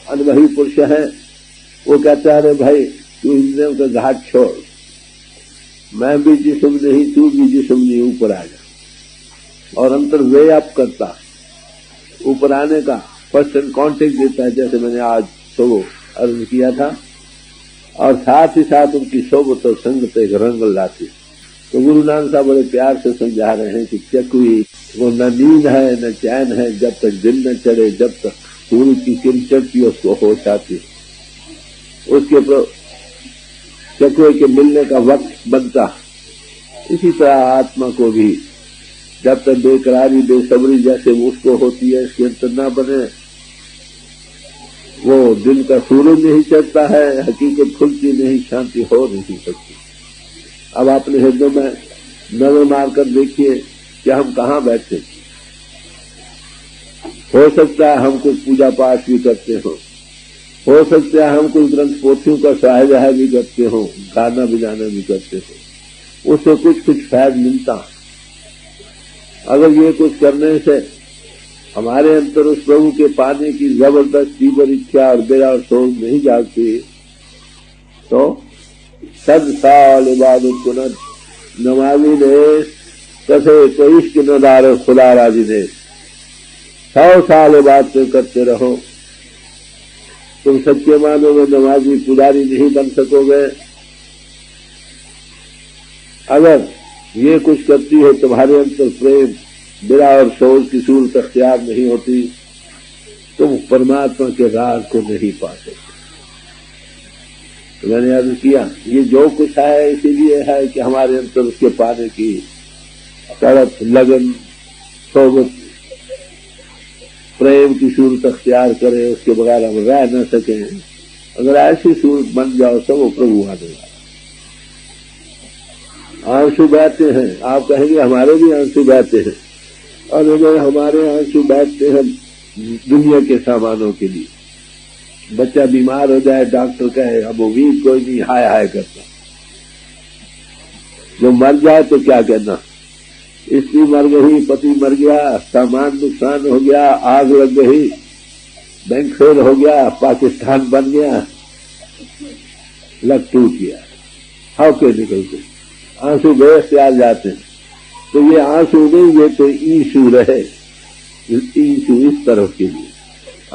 S1: अनुभवी पुरुष है, वो कहता है अरे भाई तू इंद्रियों का घाट छोड़, मैं भी जिस्म नहीं तू भी जिस्म नहीं, ऊपर आ जा। और अंतर वे आप करता ऊपर आने का पर्सन कॉन्टेक्ट देता है, जैसे मैंने आज तो अर्ज किया था। और साथ ही साथ उनकी सोबत और संगत एक रंग लाती। तो गुरु नानक साहब बड़े प्यार से समझा रहे हैं कि चकुई वो न नींद है न चैन है, जब तक दिन न चढ़े, जब तक सूर्य की किरण चढ़ती उसको होश आती, उसके चकुए के मिलने का वक्त बनता। इसी तरह आत्मा को भी जब तक बेकरारी बेसब्री जैसे उसको होती है, इसके अंतर न बने, वो दिन का सूरज नहीं चढ़ता है, हकीकत खुलती नहीं, शांति हो नहीं सकती। अब अपने हृदय में नजर मारकर देखिए कि हम कहाँ बैठे। हो सकता है हम कुछ पूजा पाठ भी करते हो सकता है हम कुछ ग्रंथ पोथियों का सहाय भी करते हो, गाना बजाना भी करते हो, उससे कुछ कुछ फायदा मिलता। अगर ये कुछ करने से हमारे अंतर उस प्रभु के पाने की जबरदस्त तीव्र इच्छा और बेरा और सोच नहीं जागती, तो 100 साल इबादत कुनत नमाजी ने कसे कोई इश्क न दार खुदा राजी ने। 100 साल इबादत करते रहो, तुम सच्चे मानो में नमाजी पुजारी नहीं बन सकोगे। अगर ये कुछ करती है तुम्हारे अंतर प्रेम बिरा और सोच की सूरत अख्तियार नहीं होती, तुम परमात्मा के राज को नहीं पा सकते। तो मैंने अर्ज किया ये जो कुछ है इसीलिए है कि हमारे अंतर उसके पाने की तड़प, लगन, सोबत, प्रेम की सूरत अख्तियार करे, उसके बगैर हम रह न सके। अगर ऐसी सूरत बन जाओ सब वो प्रभु आने वाला। आंसू बहते हैं, आप कहेंगे हमारे भी आंसू बहते हैं, और अगर हमारे आंसू बहते हैं दुनिया के सामानों के लिए। बच्चा बीमार हो जाए, डॉक्टर कहे अब उम्मीद कोई नहीं, हाय हाय करता। जो मर जाए तो क्या कहना, स्त्री मर गई, पति मर गया, सामान नुकसान हो गया, आग लग गई, बैंक फेल हो गया, पाकिस्तान बन गया, लग टूट गया, हाव के निकलते आंसू बेहद से आ जाते हैं। तो ये आंसू नहीं, ये तो ईशू रहे, ईशू इस तरफ के लिए।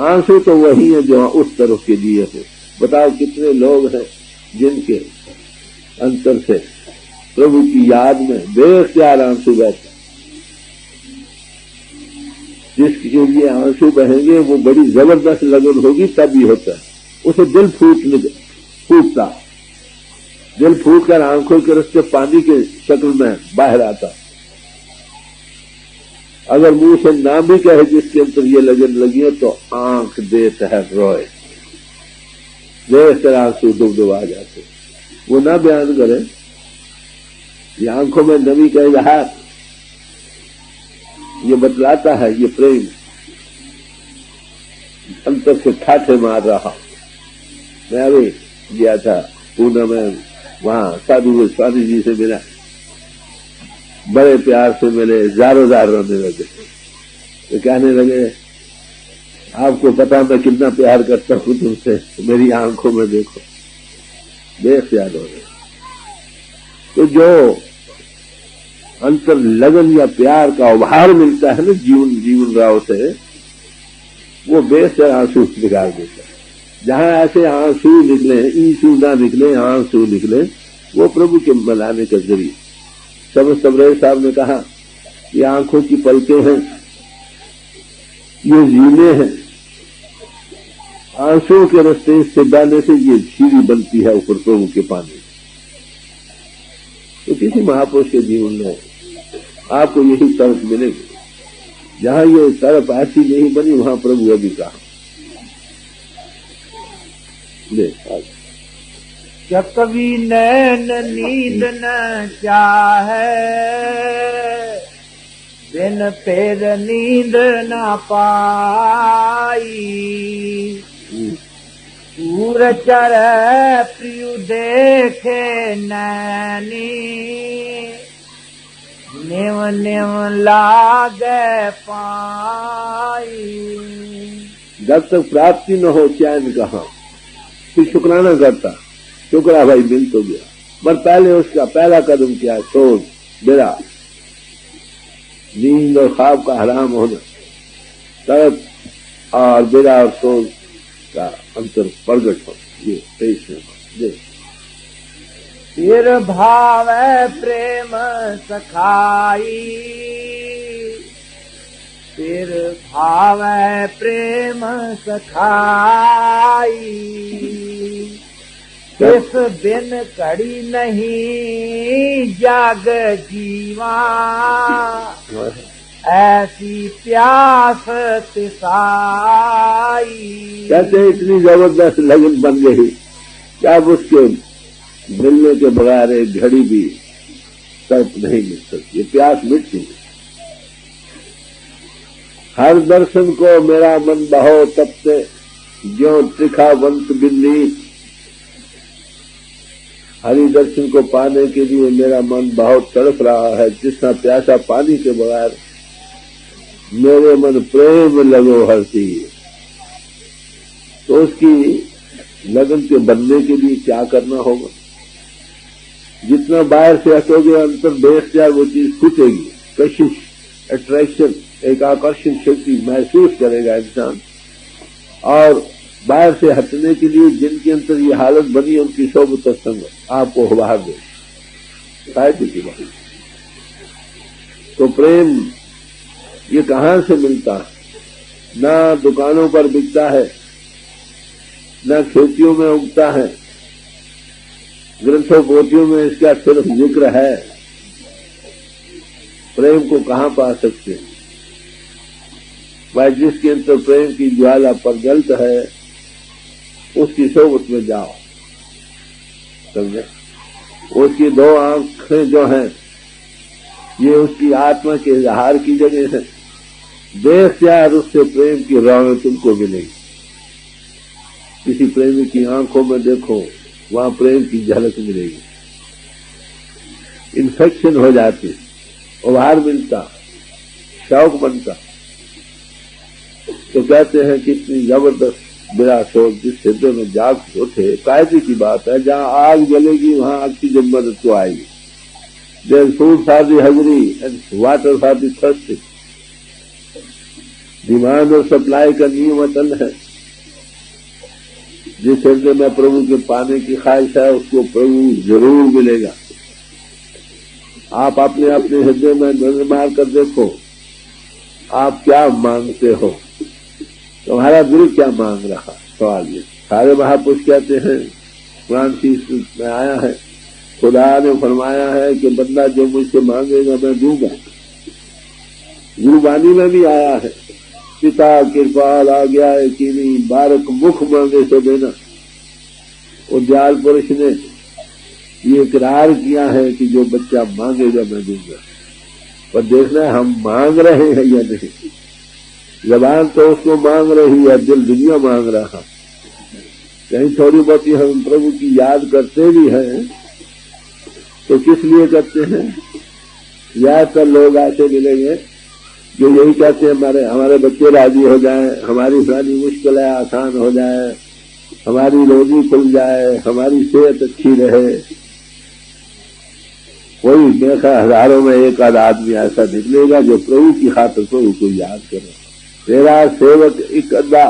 S1: आंसू तो वही है जो उस तरफ के लिए है। बताओ कितने लोग हैं जिनके अंतर से प्रभु की याद में बेख्तियार आंसू बहते। जिसके लिए आंसू बहेंगे वो बड़ी जबरदस्त लगन होगी तब भी होता है, उसे दिल फूटता, दिल फूट कर आंखों के रस्ते पानी के शक्ल में बाहर आता। अगर मुंह से नाम भी कहे जिसके अंदर ये लगन लगी है तो आंख देता है रोए, देख कर आंसू डुबडुबा जाते। वो ना बयान करे, ये आंखों में नमी कह रहा, ये बतलाता है ये प्रेम अंतर से ठाठे मार रहा। मैं अभी गया था पूना में, वहां साधु स्वामी जी से मिला, बड़े प्यार से मिले, जारो रोने लगे। तो कहने लगे आपको पता मैं कितना प्यार करता हूं तुमसे, मेरी आंखों में देखो, बेख्तियार हो रहे। तो जो अंतर लगन या प्यार का उभार मिलता है ना जीवन राव से, वो बेख्तियार आंसू निकाल देता है। जहां ऐसे आंसू निकले, ईशू ना निकले, आंसू निकले, वो प्रभु के मनाने का जरिए। शमस तबरेज साहब ने कहा ये आंखों की पलकें हैं, ये जीने हैं, आंसुओं के रास्ते से डालने से ये सीढ़ी बनती है ऊपर प्रभु के पानी। तो किसी महापुरुष के जीवन में आपको यही तर्क मिलेगी। जहां ये तरफ ऐसी नहीं बनी वहां प्रभु अभी कहा।
S2: क्या कभी नैन नींद न चाहे, बिन फेर नींद न पाई। सूर चर प्रिय देखे नैनी, नेव नेव लागे पाई।
S1: जब तक प्राप्ति न हो चैन कहाँ, फिर शुक्राना करता, शुक्रा भाई मिल तो गया, पर पहले उसका पहला कदम क्या है? सोच बेरा, नींद और ख्वाब का हराम होना, तरफ और बेरा और सोच का अंतर प्रगट हो। ये पेश है।
S2: फिर भाव प्रेम सखाई, फिर भाव प्रेम सखाई। इस बिन कड़ी नहीं जाग जीवा, ऐसी प्यास तिसाई।
S1: कहते इतनी जबरदस्त लगन बन गई कि अब उसके मिलने के बगैर एक घड़ी भी तर्प नहीं मिल सकती, ये प्यास मिटती है। हर दर्शन को मेरा मन बहो तब से, ज्यों त्रिखा वंश बिल्ली। हरि दर्शन को पाने के लिए मेरा मन बहुत तड़प रहा है, जितना प्यासा पानी के बगैर मेरे मन प्रेम लगो हरती। तो उसकी लगन के बनने के लिए क्या करना होगा? जितना बाहर से हटोगे अंतर देश जाए वो चीज छूटेगी। कशिश, अट्रैक्शन, एक आकर्षण शक्ति महसूस करेगा इंसान। और बाहर से हटने के लिए जिनके अंदर ये हालत बनी उनकी सोबत संग आपको उभार दे। की बात तो प्रेम ये कहां से मिलता है? ना दुकानों पर बिकता है, ना खेतियों में उगता है, ग्रंथों पोथियों में इसका सिर्फ जिक्र है। प्रेम को कहां पा सकते हैं? भाई जिसके अंदर प्रेम की ज्वाला प्रज्वलित है उसकी सोबत में जाओ, समझे? उसकी दो आंखें जो हैं ये उसकी आत्मा के इजहार की जगह है। देश यार उससे प्रेम की रौनक तुमको मिलेगी। किसी प्रेमी की आंखों में देखो, वहां प्रेम की झलक मिलेगी। इन्फेक्शन हो जाती, उभार मिलता, शौक बनता। तो कहते हैं कितनी जबरदस्त बिरा सोच जिस हृदय में जाग उठे। कायदे की बात है, जहां आग जलेगी वहां ऑक्सीजन मदद को आएगी। Their food for the hungry and water for the thirsty. Demand और सप्लाई का नियम अटल है। जिस हृदय में प्रभु के पाने की ख्वाहिश है उसको प्रभु जरूर मिलेगा। आप अपने अपने हृदय में नजर मार कर देखो, आप क्या मांगते हो, तुम्हारा दिल क्या मांग रहा। सवाल ये सारे महापुरुष कहते हैं, कुरान में आया है, खुदा ने फरमाया है कि बंदा जो मुझसे मांगेगा मैं दूंगा। गुरुबानी में भी आया है, पिता कृपाल आ गया है कि नहीं, बारक मुख मांगे सो देना। उद्याल पुरुष ने ये इकरार किया है कि जो बच्चा मांगेगा मैं दूंगा। पर देखना है हम मांग रहे हैं या नहीं। जबान तो उसको मांग रही है, दिल दुनिया मांग रहा। कहीं थोड़ी बहुत हम प्रभु की याद करते भी हैं तो किस लिए करते हैं? याद कर लोग ऐसे मिलेंगे जो यही कहते हैं हमारे बच्चे राजी हो जाएं, हमारी सारी मुश्किलें आसान हो जाए, हमारी रोजी खुल जाए, हमारी सेहत अच्छी रहे। कोई देखा हजारों में एक आध आदमी ऐसा निकलेगा जो प्रभु की खातिर प्रभु को याद करे। तेरा सेवक एक अद्दा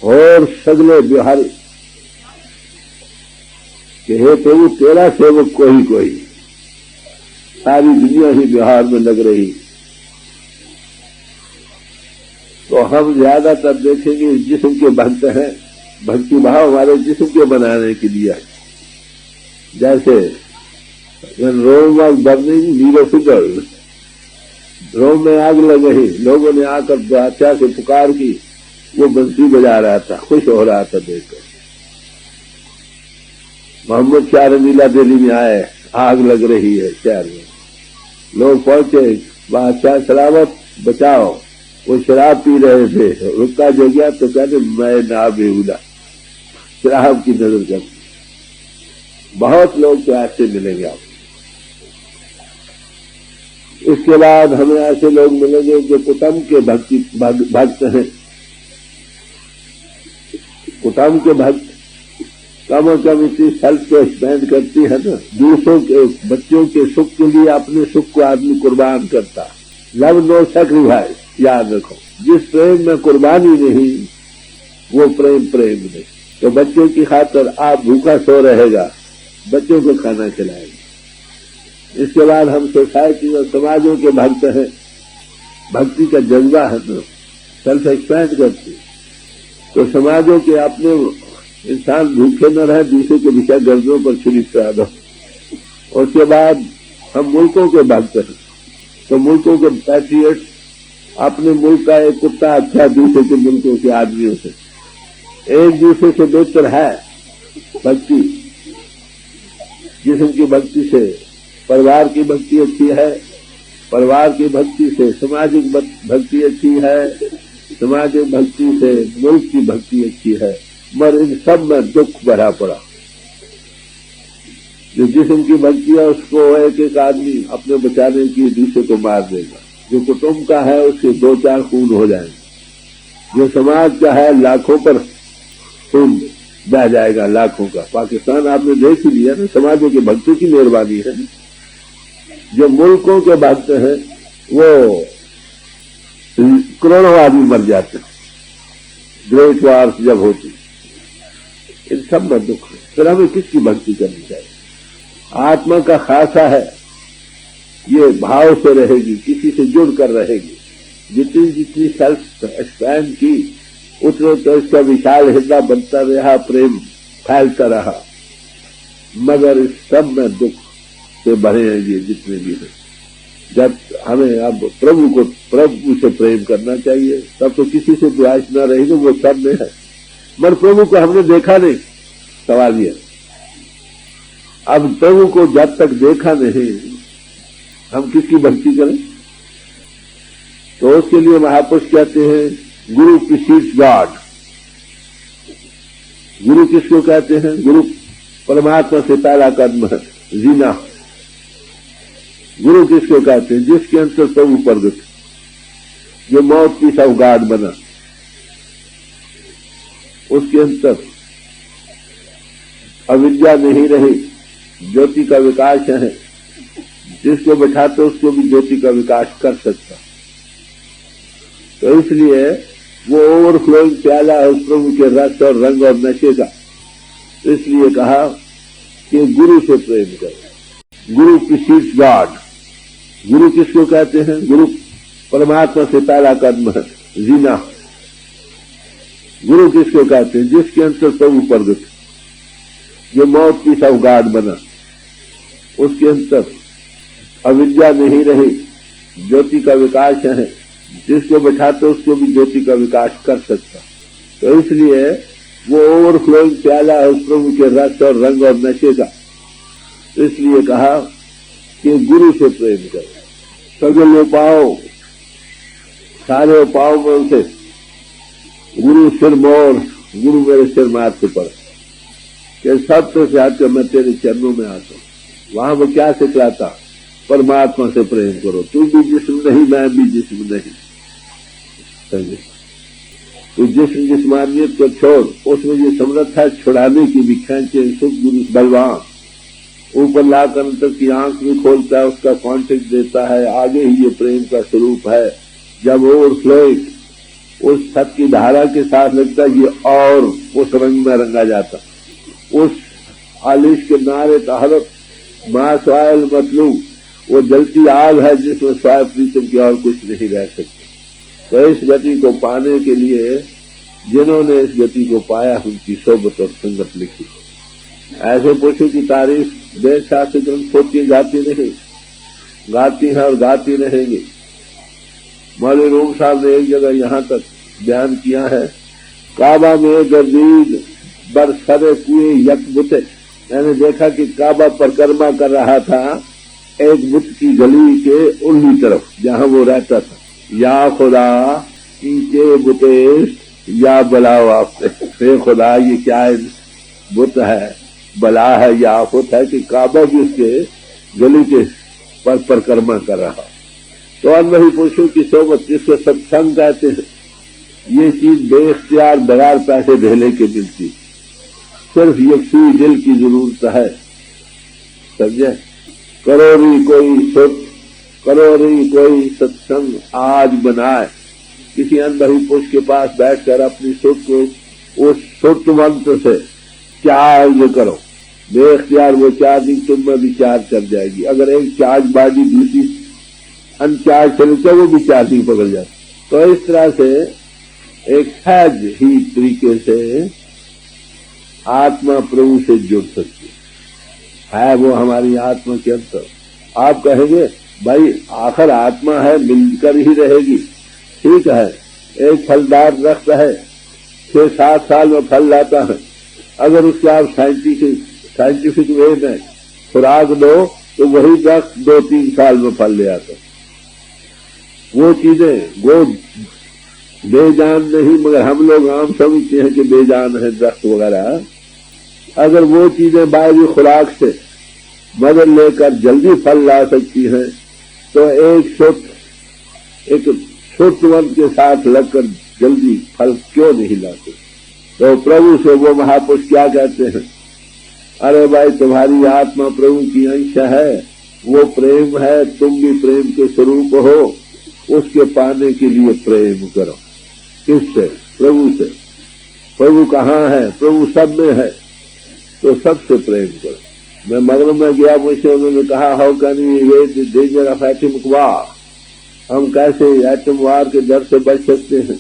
S1: और सगले बिहारी कि हे प्रभु तेरा सेवक कोई सारी दुनिया ही बिहार में लग रही। तो हम ज्यादातर देखेंगे जिस्म के भक्त हैं, भक्ति भाव हमारे जिस्म के बनाने के लिए। जैसे When Rome was burning, Nero figured. रोम में आग लग गई, लोगों ने आकर बादशाह से पुकार की, वो बंसी बजा रहा था, खुश हो रहा था देखकर। मोहम्मद शाह रंगीला दिल्ली में आए, आग लग रही है शहर में, लोग पहुंचे, बादशाह सलामत बचाओ, वो शराब पी रहे थे, रुका जो गया तो कहते मैं ना बेहुदा, शराब की नजर कर। बहुत लोग तो ऐसे मिलेंगे आप। इसके बाद हमें ऐसे लोग मिलेंगे जो कुटुंब के भक्त हैं। कुटुंब के भक्त कम और कम इतनी सेल्फ को स्पेंड करती है ना, दूसरों के बच्चों के सुख के लिए अपने सुख को आदमी कुर्बान करता। लव नो सैक्रिफाइस, याद रखो, जिस प्रेम में कुर्बानी नहीं वो प्रेम नहीं। तो बच्चों की खातिर आप भूखा सो रहेगा, बच्चों को खाना खिलाएगा। इसके बाद हम सोसाइटी और समाजों के भक्त हैं। भक्ति का जज्बा है ना, सेल्फ एक्सपेंड करती, तो समाजों के अपने इंसान भूखे न रहे, दूसरे के विषय गर्दों पर छुरी चढ़ा दो। उसके बाद हम मुल्कों के भक्त हैं, तो मुल्कों के पैट्रियट, अपने मुल्क का एक कुत्ता अच्छा दूसरे के मुल्कों के आदमियों से, एक दूसरे से बेहतर है भक्ति। जिस्म की भक्ति से परिवार की भक्ति अच्छी है, परिवार की भक्ति से सामाजिक भक्ति अच्छी है, सामाजिक भक्ति से मुल्क की भक्ति अच्छी है। मगर इन सब में दुख भरा पड़ा। जो जिस्म की भक्ति है उसको एक एक आदमी अपने बचाने की दूसरे को मार देगा। जो कुटुंब का है उसके 2-4 खून हो जाएंगे। जो समाज का है लाखों पर खून बह जाएगा, लाखों का। पाकिस्तान आपने देख ही लिया ना, समाजों के भक्तों की मेहरबानी है। जो मुल्कों के भक्त हैं वो करोड़ों आदमी मर जाते हैं, ग्रेट वार्स जब होती। इन सब में दुख है। फिर हमें किसकी भक्ति करनी चाहिए? आत्मा का खासा है, ये भाव से रहेगी, किसी से जुड़ कर रहेगी। जितनी जितनी सेल्फ एक्सपैंड की उतने तो इसका विशाल हृदय बनता रहा, प्रेम फैलता रहा। मगर इस सब में दुख से भरे हैं ये जितने भी हैं। जब हमें अब प्रभु से प्रेम करना चाहिए, तब तो किसी से द्वेष न रहेगी, वो सब में है। मगर प्रभु को हमने देखा नहीं, सवाल ये। अब प्रभु को जब तक देखा नहीं, हम किसकी भक्ति करें? तो उसके लिए महापुरुष कहते हैं गुरु प्रीसीड्स गॉड। गुरु किसको कहते हैं? गुरु परमात्मा से पहला कदम है, जीना। गुरु किसको कहते हैं? जिसके अंतर प्रभु प्रगट, जो मौत की सौगात बना, उसके अंतर अविद्या नहीं रही, ज्योति का विकास है। जिसको बैठाते उसको भी ज्योति का विकास कर सकता। तो इसलिए वो ओवरफ्लोइंग प्याला है उस प्रभु के रस और रंग और नशे का। तो इसलिए कहा कि गुरु से प्रेम करो। गुरु प्रीसीड्स गॉड। गुरु किसको कहते हैं? गुरु परमात्मा से पहला कदम है, जीना। गुरु किसको कहते हैं? जिसके अंतर प्रभु प्रगट, जो मौत की सौगात बना, उसके अंतर अविद्या नहीं रही, ज्योति का विकास है। जिसको बैठाते उसको भी ज्योति का विकास कर सकता। तो इसलिए वो ओवरफ्लोइंग प्याला है उस प्रभु के रस और रंग और नशे का। तो इसलिए कहा कि गुरु से प्रेम करो। सगल उपाओ, सारे उपाओं में उसे गुरु सिर मोर, गुरु मेरे सिर माथे पर, कि सब तो चाहते मैं तेरे चरणों में आता हूं। वहां वो क्या सिखलाता? परमात्मा से प्रेम करो। तू भी जिस्म नहीं, मैं भी जिस्म नहीं। तू जिस्म जिस्मानियत को छोड़, उसमें ये समर्थ छुड़ाने की भी खेचे सुख गुरु बलवान। ऊपर लाकर अंतर की आंख भी खोलता है, उसका कॉन्टेक्ट देता है। आगे ही ये प्रेम का स्वरूप है। जब ओवरफ्लोइंग उस सत की धारा के साथ लगता है, ये और उस रंग में रंगा जाता। उस आलिश के नारे तहरत मां स्वायल मतलूब, वो जलती आग है जिसमें स्वाय प्रीतम की और कुछ नहीं रह सकती। तो इस गति को पाने के लिए जिन्होंने इस गति को पाया, उनकी सोबत और संगत लिखी। ऐसे पुरुषों की तारीफ वेद शास्त्र ग्रंथ खोदती जाती नहीं, गाती हैं और गाती रहेंगी। मौलवी रूम साहब ने एक जगह यहाँ तक बयान किया है, काबा में गर्दीद बरसरे कुएं यक बुते। मैंने देखा कि काबा परिक्रमा कर रहा था एक बुत की गली के उल्ली तरफ जहाँ वो रहता था। या खुदा कीचे बुतेश या बलाओ आपसे, खुदा ये क्या है, बुत है, बला है या आफत है कि काबा भी उसके गली के पर परिक्रमा कर रहा। तो अनवही पुरुषों की सोबत, जिसको सत्संग कहते हैं, ये चीज बेख्तियार बगैर पैसे देने के मिलती, सिर्फ ये सुई दिल की जरूरत है, समझे। करोड़ी कोई सुत, करोड़ी कोई सत्संग आज बनाए, किसी अनवही पुरुष के पास बैठकर अपनी सुत को उस सुत मंत्र से चार्ज करो, बेख्तियार वो चार्जिंग तुम में भी चार्ज कर जाएगी। अगर एक चार्ज बाजी दूसरी अनचार्ज चले तो वो भी चार्जिंग पकड़ जाती। तो इस तरह से एक सहज ही तरीके से आत्मा प्रभु से जुड़ सकती है, वो हमारी आत्मा के अंदर। आप कहेंगे भाई आखिर आत्मा है, मिलकर ही रहेगी, ठीक है। एक फलदार दरख्त है, 6-7 साल में फल लाता है, अगर उसके आप साइंटिफिक वे में खुराक दो तो वही दरख्त 2-3 साल में फल ले आता। वो चीजें वो बेजान नहीं, मगर हम लोग आम समझते हैं कि बेजान है दरख्त वगैरह। अगर वो चीजें बाहरी खुराक से मदद लेकर जल्दी फल ला सकती हैं, तो एक छोटवन के साथ लगकर जल्दी फल क्यों नहीं लाते। तो प्रभु से वो महापुरुष क्या कहते हैं, अरे भाई तुम्हारी आत्मा प्रभु की अंश है, वो प्रेम है, तुम भी प्रेम के स्वरूप हो, उसके पाने के लिए प्रेम करो। किससे? प्रभु से। प्रभु कहाँ है? प्रभु सब में है, तो सबसे प्रेम करो। मैं मगरब में गया, मुझसे उन्होंने कहा how can we avoid the danger of atomic war, हम कैसे एटम वार के डर से बच सकते हैं।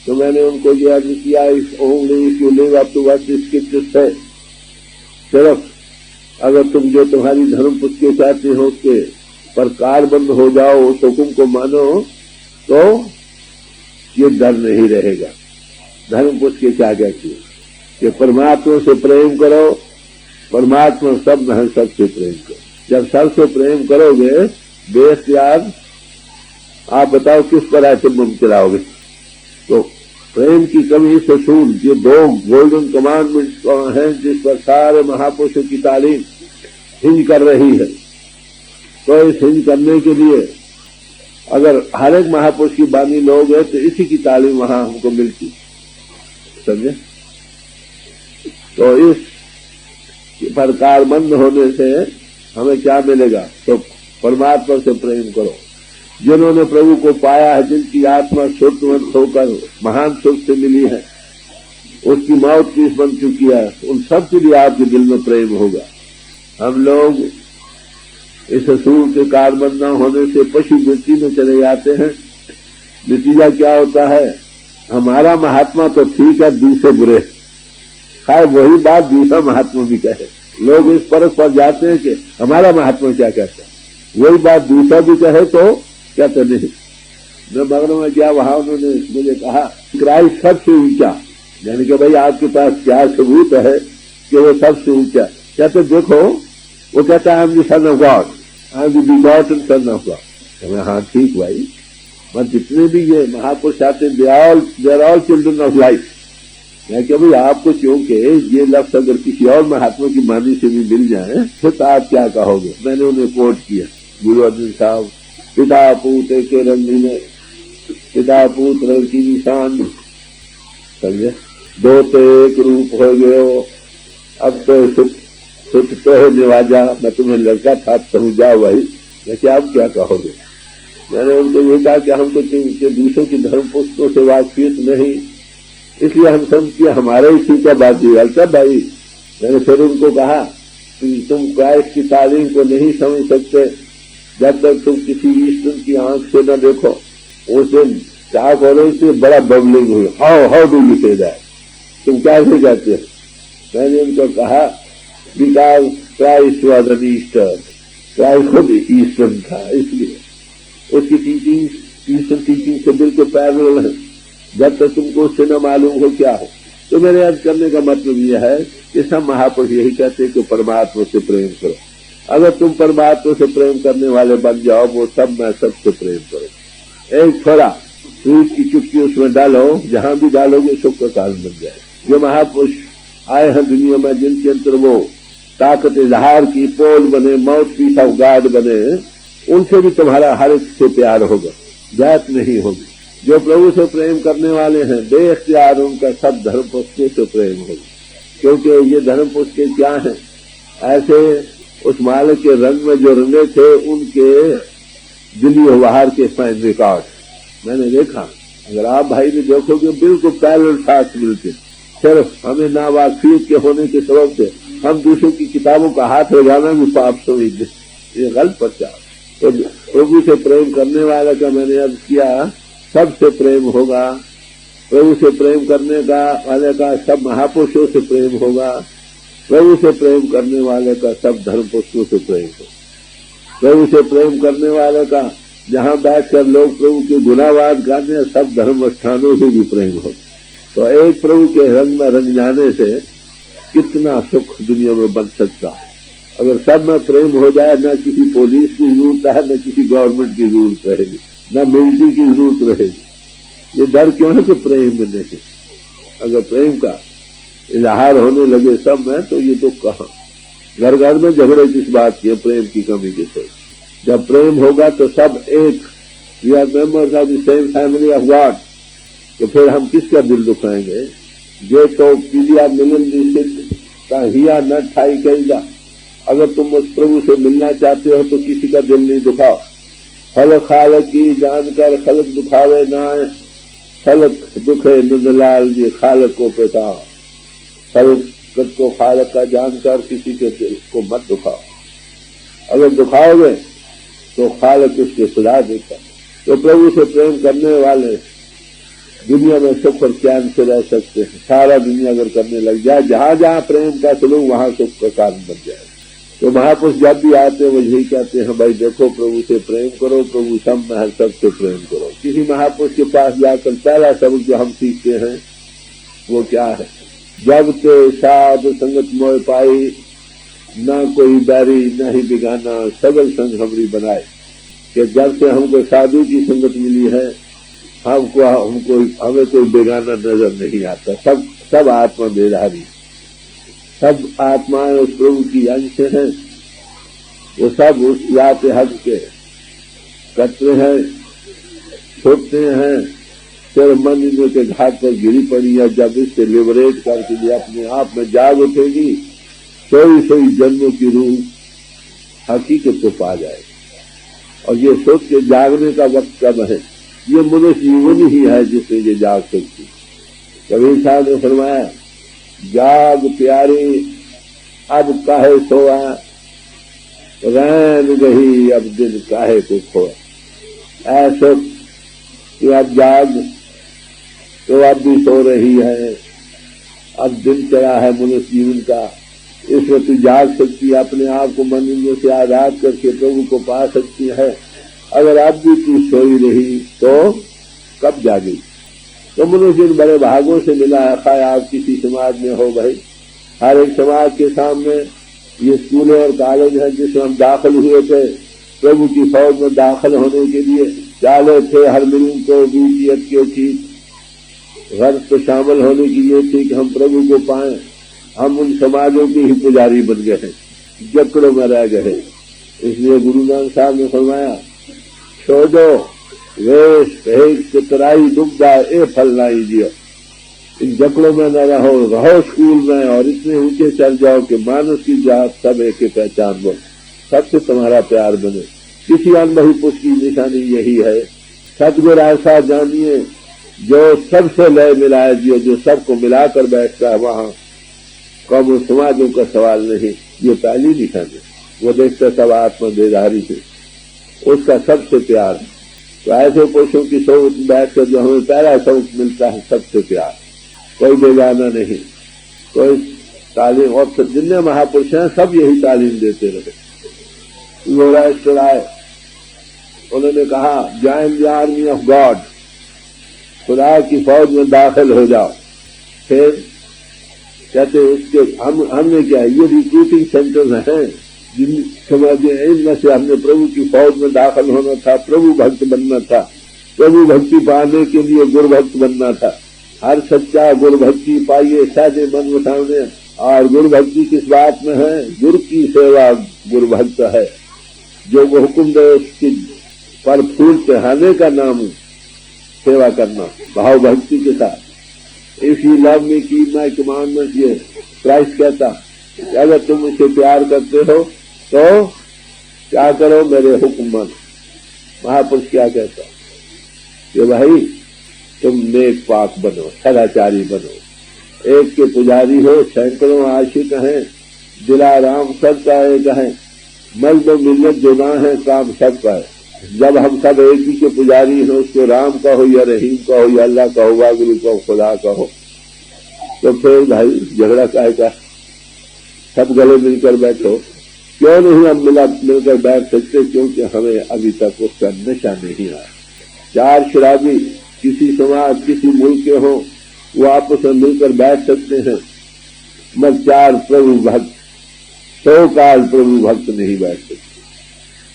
S1: तो मैंने उनको ये अर्ज किया, if only if you live up to what the scriptures से, सिर्फ अगर तुम जो तुम्हारी धर्म पुस्तकें चाहते हो उसके पर कारबंद हो जाओ, उस हुक्म को मानो, तो ये डर नहीं रहेगा। धर्म पुस्तकें क्या कहती है कि परमात्मा से प्रेम करो, परमात्मा सब में है, सबसे प्रेम करो। जब सबसे प्रेम करोगे बेख्तियार, आप बताओ किस पर एटम बम चलाओगे। तो प्रेम की कमी से सूल, ये 2 गोल्डन कमांडमेंट्स हैं जिस पर सारे महापुरुषों की तालीम हिंज कर रही है। तो इस हिंज करने के लिए अगर हर एक महापुरुष की बानी लोग है तो इसी की तालीम वहां हमको मिलती, समझे। तो इस पर कारबंद होने से हमें क्या मिलेगा, तो परमात्मा से प्रेम करो। जिन्होंने प्रभु को पाया है, जिनकी आत्मा शुद्धवंत होकर महान सुख से मिली है, उसकी मौत किस बन चुकी है, उन सब के लिए आपके दिल में प्रेम होगा। हम लोग इस असूल के कारबंद न होने से पशु वृत्ति में चले जाते हैं। नतीजा क्या होता है, हमारा महात्मा तो ठीक है, दूसरे बुरे। खैर वही बात दूसरा महात्मा भी कहे, लोग इस परख पर जाते हैं कि हमारा महात्मा क्या कहता है, वही बात दूसरा भी कहे तो क्या तो नहीं। मैं मगरब में गया, वहां उन्होंने मुझे कहा क्राइस्ट सबसे ऊंचा, यानी कि भाई आपके पास क्या सबूत है कि वो सबसे ऊंचा। कहते देखो, वो कहता है I am the Son of God, I am the begotten Son of God. हाँ ठीक भाई, मत जितने भी ये महापुरुष आते they are all children of life. मैं क्या भाई आपको क्योंकि ये लफ्ज अगर किसी और महात्मा की वाणी से भी मिल जाए तो आप क्या कहोगे। मैंने उन्हें कोट किया, गुरु अर्जुन साहब, पिता पूत के रंगीने, पिता पुत्र की निशान, समझे, दो तो एक रूप हो गए, अब तो सुख तो है निवाजा, मैं तुम्हें लड़का था समझा वही। मैं क्या आप क्या कहोगे। मैंने उनको ये कहा कि हम तो दूसरों की धर्म पुस्तकों से वाकिफ नहीं, इसलिए हम समझिए हमारे ही ठीक है बात है भाई। मैंने फिर उनको कहा कि तुम क्राइस्ट की तालीम को नहीं समझ सकते जब तक तुम किसी ईस्टर्न की आंख से न देखो। उस दिन क्या करो, इससे बड़ा बबलिंग हुई, how do you say that, तुम कैसे कहते हो। मैंने उनको कहा because Christ was an Easter, Christ खुद ईस्टर्न था, इसलिए उसकी टीचिंग ईस्टर्न टीचिंग से बिल्कुल पैरेलल है। जब तक तुमको उससे न मालूम हो क्या हो। तो मेरे अर्ज करने का मतलब यह है कि सब महापुरुष यही कहते हैं कि परमात्मा से प्रेम करो। अगर तुम परमात्मा से प्रेम करने वाले बन जाओ, वो सब मैं सबसे प्रेम करो। एक थोड़ा स्वीट की चुटकी उसमें डालो, जहां भी डालोगे सुख का कारण बन जाए। जो महापुरुष आए हैं दुनिया में, जिनके अंदर वो ताकत इजहार की पोल बने, माउथ पीस ऑफ गॉड बने, उनसे भी तुम्हारा हर एक से प्यार होगा, जात नहीं होगी। जो प्रभु से प्रेम करने वाले हैं बेख्तियार उनका सब धर्म पुस्तकों से प्रेम होगा, क्योंकि ये धर्म पुस्तकें क्या हैं? ऐसे उस मालिक के रंग में जो रंगे थे उनके दिली व्यवहार के फाइन रिकॉर्ड मैंने देखा। अगर आप भाई ने देखोगे बिल्कुल पैरेलल साथ मिलते, सिर्फ हमें नावाकिफ के होने के सबब से हम दूसरों की किताबों का हाथ लगाना भी पाप समझते, ये गलत प्रचार। तो प्रभु से प्रेम करने वाले का मैंने अर्ज किया सबसे प्रेम होगा। प्रभु से प्रेम करने वाले का सब महापुरुषों से प्रेम होगा। प्रभु से प्रेम करने वाले का सब धर्म पुरुषों से प्रेम होगा। प्रभु से प्रेम करने वाले का जहां बैठकर लोग प्रभु के गुनावाद गाने, सब धर्म स्थानों से भी प्रेम होगा। तो एक प्रभु के रंग में रंग जाने से कितना सुख दुनिया में बन सकता है। अगर सब में प्रेम हो जाए, न किसी पुलिस की जरूरत है, न किसी गवर्नमेंट की जरूरत रहेगी, न मिलिट्री की जरूरत रहेगी। ये डर क्यों है कि प्रेम में नहीं? अगर प्रेम का इजहार होने लगे सब में, तो ये तो कहाँ घर घर में झगड़े किस बात की, प्रेम की कमी के से। जब प्रेम होगा तो सब एक, we are members of the same family of God, तो फिर हम किसका दिल दुखाएंगे? जे तो पीलिया मिलन हिया न ठाई कहेगा। अगर तुम उस प्रभु से मिलना चाहते हो तो किसी का दिल नहीं दुखाओ। फल खालक की जानकर खलक दुखावे ना, खलक दुखे नंदलाल जी खालक को पेटाओ। खलकत को खालक का जानकर किसी के दिल को मत दुखाओ। अगर दुखाओगे तो खालक उसके सुधा देगा। तो प्रभु से प्रेम करने वाले दुनिया में सुख और चैन से रह सकते हैं। सारा दुनिया अगर करने लग जाए, जहां जहां प्रेम का सलूक वहां सुख का कारण बन जाए। तो महापुरुष जब भी आते हैं वो यही कहते हैं, भाई देखो प्रभु से प्रेम करो, प्रभु सब में हर सबसे प्रेम करो। किसी महापुरुष के पास जाकर पहला शब्द जो हम सीखते हैं वो क्या है? जब ते साध संगत मोह पाई, न कोई बैरी न ही बिगाना, सगल संग हमरी बनाए। कि जब से हमको साधु की संगत मिली है, हमें कोई बेगाना नजर नहीं आता। सब आत्मा बेधारी, सब आत्माएं उस प्रभु की अंश हैं। वो सब उस याते हक के करते हैं, छोड़ते हैं। फिर मन के घाट पर गिरी पड़ी है, जब इससे लिबरेट करके लिए अपने आप में जाग उठेगी, सोई जन्मों की रूह हकीकत को पा जाए। और ये सोच के जागने का वक्त कब है? ये मनुष्य जीवन ही है जिससे ये जाग सकती। कबीर साहब ने फरमाया, जाग प्यारे अब काहे सोआ, रैन गही अब दिन काहे को खोआ। ऐसा कि अब जाग तो अब भी सो रही है, अब दिन चढ़ा है मनुष्य जीवन का, इसमें तू जाग सकती है, अपने आप को मन इंद्रियों से आजाद करके प्रभु को पा सकती है। अगर अब भी तू सोई रही तो कब जागी? तो मनुष्य इन बड़े भागों से मिला है। खाए आप किसी समाज में हो भाई, हर एक समाज के सामने ये स्कूलें और कॉलेज हैं जिसमें हम दाखिल हुए थे। प्रभु की फौज में दाखिल होने के लिए डाले थे, हर मिलन को बीजियत के थी, गर्ज तो शामिल होने की ये थी कि हम प्रभु को पाएं। हम उन समाजों के ही पुजारी बन गए हैं, जकड़ों में रह गए। इसलिए गुरु नानक साहब ने फरमाया, छोड़ो वेश भेद चितराई दुबदा ए फल लाई जियो। इन जकड़ों में न रहो स्कूल में, और इतने ऊंचे चल जाओ कि मानुष की जात सब एक पहचान बन, सबसे तुम्हारा प्यार बने। किसी अनबही पुरुष की निशानी यही है। सतगुर ऐसा जानिए जो सबसे लय मिलाए जियो, जो सबको मिलाकर बैठता है वहां कौम समाजों का सवाल नहीं। ये पहली निशानी, वो देखता सब आत्मा बेदारी से, उसका सबसे प्यार। तो ऐसे पुरुषों की सोच बैठकर जो हमें पहला शौक मिलता है सबसे प्यार, कोई बेगाना नहीं, कोई तालीम, और जितने महापुरुष हैं सब यही तालीम देते रहे। लोराष्ट्र आए, उन्होंने कहा join the army of God, खुदा की फौज में दाखिल हो जाओ। फिर कहते उसके हमने क्या, ये रिक्रूटिंग सेंटर्स हैं जिन समझे, इनमें से हमने प्रभु की फौज में दाखिल होना था, प्रभु भक्त बनना था, प्रभु भक्ति पाने के लिए गुरु भक्त बनना था। हर सच्चा गुरु भक्ति पाइए सादे मन उठाने। और गुरु भक्ति किस बात में है? गुरु की सेवा गुरु भक्त है। जो वो हुक्म दे उसकी पर फूल चढ़ाने का नाम सेवा करना भाव भक्ति के साथ। If you love me keep my commandments, ये क्राइस्ट कहता, अगर तुम इसे प्यार करते हो तो क्या करो, मेरे हुक्म मानो। महापुरुष क्या कहता कि भाई तुम नेक पाक बनो, सदाचारी बनो, एक के पुजारी हो, सैकड़ों आशिक हैं, दिलाराम सबका एक है, मर्द मिल्लत जुदा है, काम सबका है। जब हम सब एक ही के पुजारी हैं, उसको राम कहो या रहीम कहो या अल्लाह कहो, वागुरु कहो, खुदा कहो, तो फिर भाई झगड़ा काहे का? सब गले मिलकर बैठो। क्यों नहीं हम मिलकर बैठ सकते? क्योंकि हमें अभी तक उसका नशा नहीं आया। चार शराबी किसी समाज किसी मुल्क के हो, वो आपस में मिलकर बैठ सकते हैं, मगर चार प्रभु भक्त 100 काल प्रभु भक्त नहीं बैठ सकते।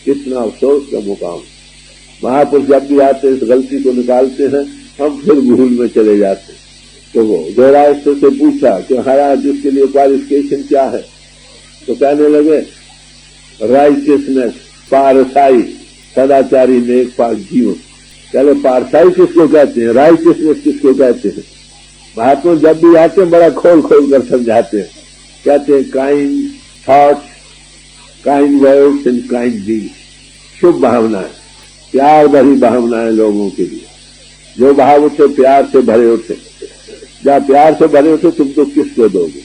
S1: कितना अफसोस का मुकाम। महापुरुष जब भी आते इस गलती को निकालते हैं, हम फिर भूल में चले जाते हैं। तो वो गौराष्ट्र से पूछा कि महाराज इसके लिए क्वालिफिकेशन क्या है? तो कहने लगे राइटियसनेस, पारसाई, सदाचारी, नेक पाक जीवन। कहले पारसाई किसको कहते हैं, राइटियसनेस किसको कहते हैं? महात्मा जब भी आते हैं बड़ा खोल खोल कर समझाते हैं। कहते हैं kind thoughts, kind words and kind deeds, शुभ भावनाएं, प्यार भरी भावनाएं लोगों के लिए। जो भाव उठे प्यार से भरे उठे, जहाँ प्यार से भरे उठे तुम दुख किसको दोगे?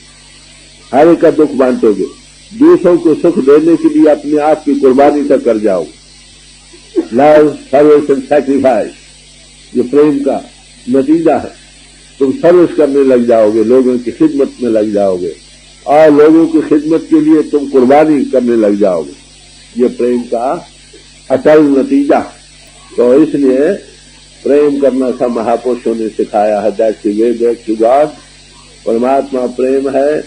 S1: हर एक का दुख बांटोगे, दूसरों को सुख देने के लिए अपने आप की कुर्बानी तक कर जाओगे। लव सर्विस एंड सैक्रिफाइस, ये प्रेम का नतीजा है। तुम सर्विस करने लग जाओगे, लोगों की खिदमत में लग जाओगे, और लोगों की खिदमत के लिए तुम कुर्बानी करने लग जाओगे। ये प्रेम का अटल नतीजा। तो इसलिए प्रेम करना सब महापुरुषों ने सिखाया है। That's the way back to God. परमात्मा प्रेम है,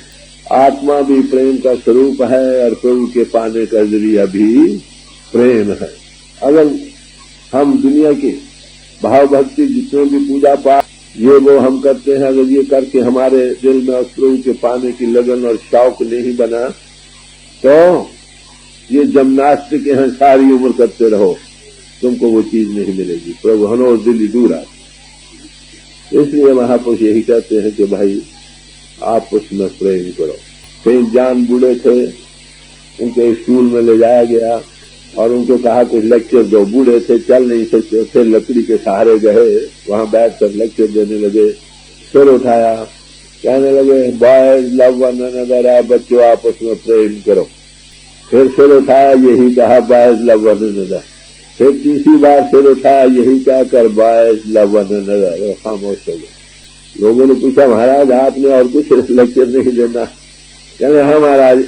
S1: आत्मा भी प्रेम का स्वरूप है, और प्रभु के पाने का जरिया भी प्रेम है। अगर हम दुनिया के भाव भक्ति जितने भी पूजा पाठ ये वो हम करते हैं, अगर ये करके हमारे दिल में उस प्रभु के पाने की लगन और शौक नहीं बना, तो ये जिम्नास्टिक हैं, सारी उम्र करते रहो, तुमको वो चीज नहीं मिलेगी। प्रभु हनो दिल्ली दूर आ। इसलिए महापुरुष यही कहते हैं कि भाई आप उसमें प्रेम करो। सेंट जॉन बूढ़े थे, उनके स्कूल में ले जाया गया और उनको कहा कुछ लेक्चर दो। बूढ़े थे, चल नहीं सकते, फिर लकड़ी के सहारे गए, वहां बैठकर लेक्चर देने लगे। सिर उठाया, कहने लगे बॉयज लव वन अनदर, आप बच्चों आपस में प्रेम करो। फिर सिर उठाया, यही कहा बॉयज लव वन अनदर। फिर तीसरी बार सिर उठाया, यही कहकर बॉयज लव वन अनदर। खामोश हो गए। लोगों ने पूछा महाराज आपने और कुछ लेक्चर नहीं देना? कहने हाँ महाराज,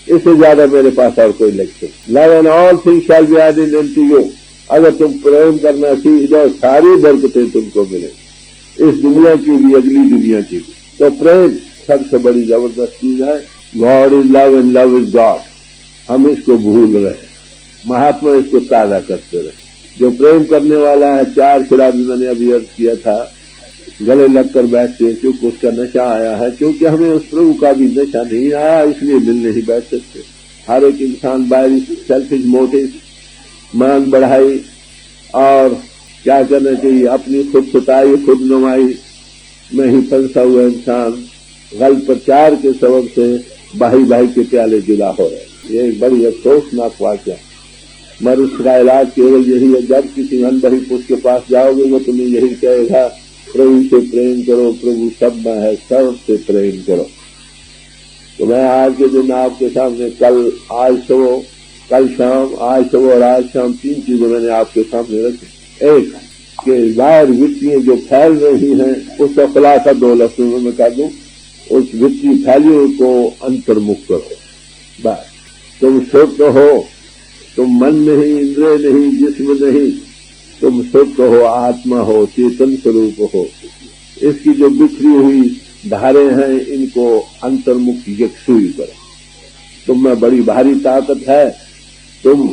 S1: इससे ज्यादा मेरे पास और कोई lecture. Love and all things shall be added unto you. अगर तुम प्रेम करना सीख जाओ, सारी बरकतें तुमको मिले, इस दुनिया की भी अगली दुनिया की भी। तो प्रेम सबसे बड़ी जबरदस्त चीज है। God is love and love is God. हम इसको भूल रहे, महात्मा इसको ताजा करते रहे। जो प्रेम करने वाला है, चार शराबी मैंने अभी अर्ज किया था, गले लगकर बैठते हैं क्योंकि उसका नशा आया है। क्योंकि हमें उस प्रभु का भी नशा नहीं आया, इसलिए मिल नहीं बैठ सकते। हर एक इंसान बाय सेल्फिश मोटिव, मान बढ़ाई और क्या करना चाहिए, अपनी खुद सुताई खुद नुमाई में ही फंसा हुआ इंसान गलत प्रचार के सबब से भाई भाई के प्याले जुदा हो रहे। ये एक बड़ी अफसोसनाक वाक़या। मगर उसका इलाज केवल यही है, जब किसी अनबही पुरुष के पास जाओगे वो तुम्हें यही कहेगा प्रभु से प्रेम करो, प्रभु सब में है, सबसे प्रेम करो। तो मैं आज के दिन आपके सामने आज शाम और आज शाम 3 चीजें मैंने आपके सामने रखी। एक कि जाहिर वित्तियां जो फैल रही हैं उसका खुलासा 2 लफ्ज़ों में कर दूं। उस वित्तीय फैलियों को अंतर्मुख करो। बस तुम शुद्ध हो, तुम मन नहीं, इंद्रिय नहीं, जिस्म नहीं, तुम शुद्ध हो, आत्मा हो, चेतन स्वरूप हो। इसकी जो बिखरी हुई धारे हैं इनको अंतर्मुख यकसुई करो। तुम में बड़ी भारी ताकत है, तुम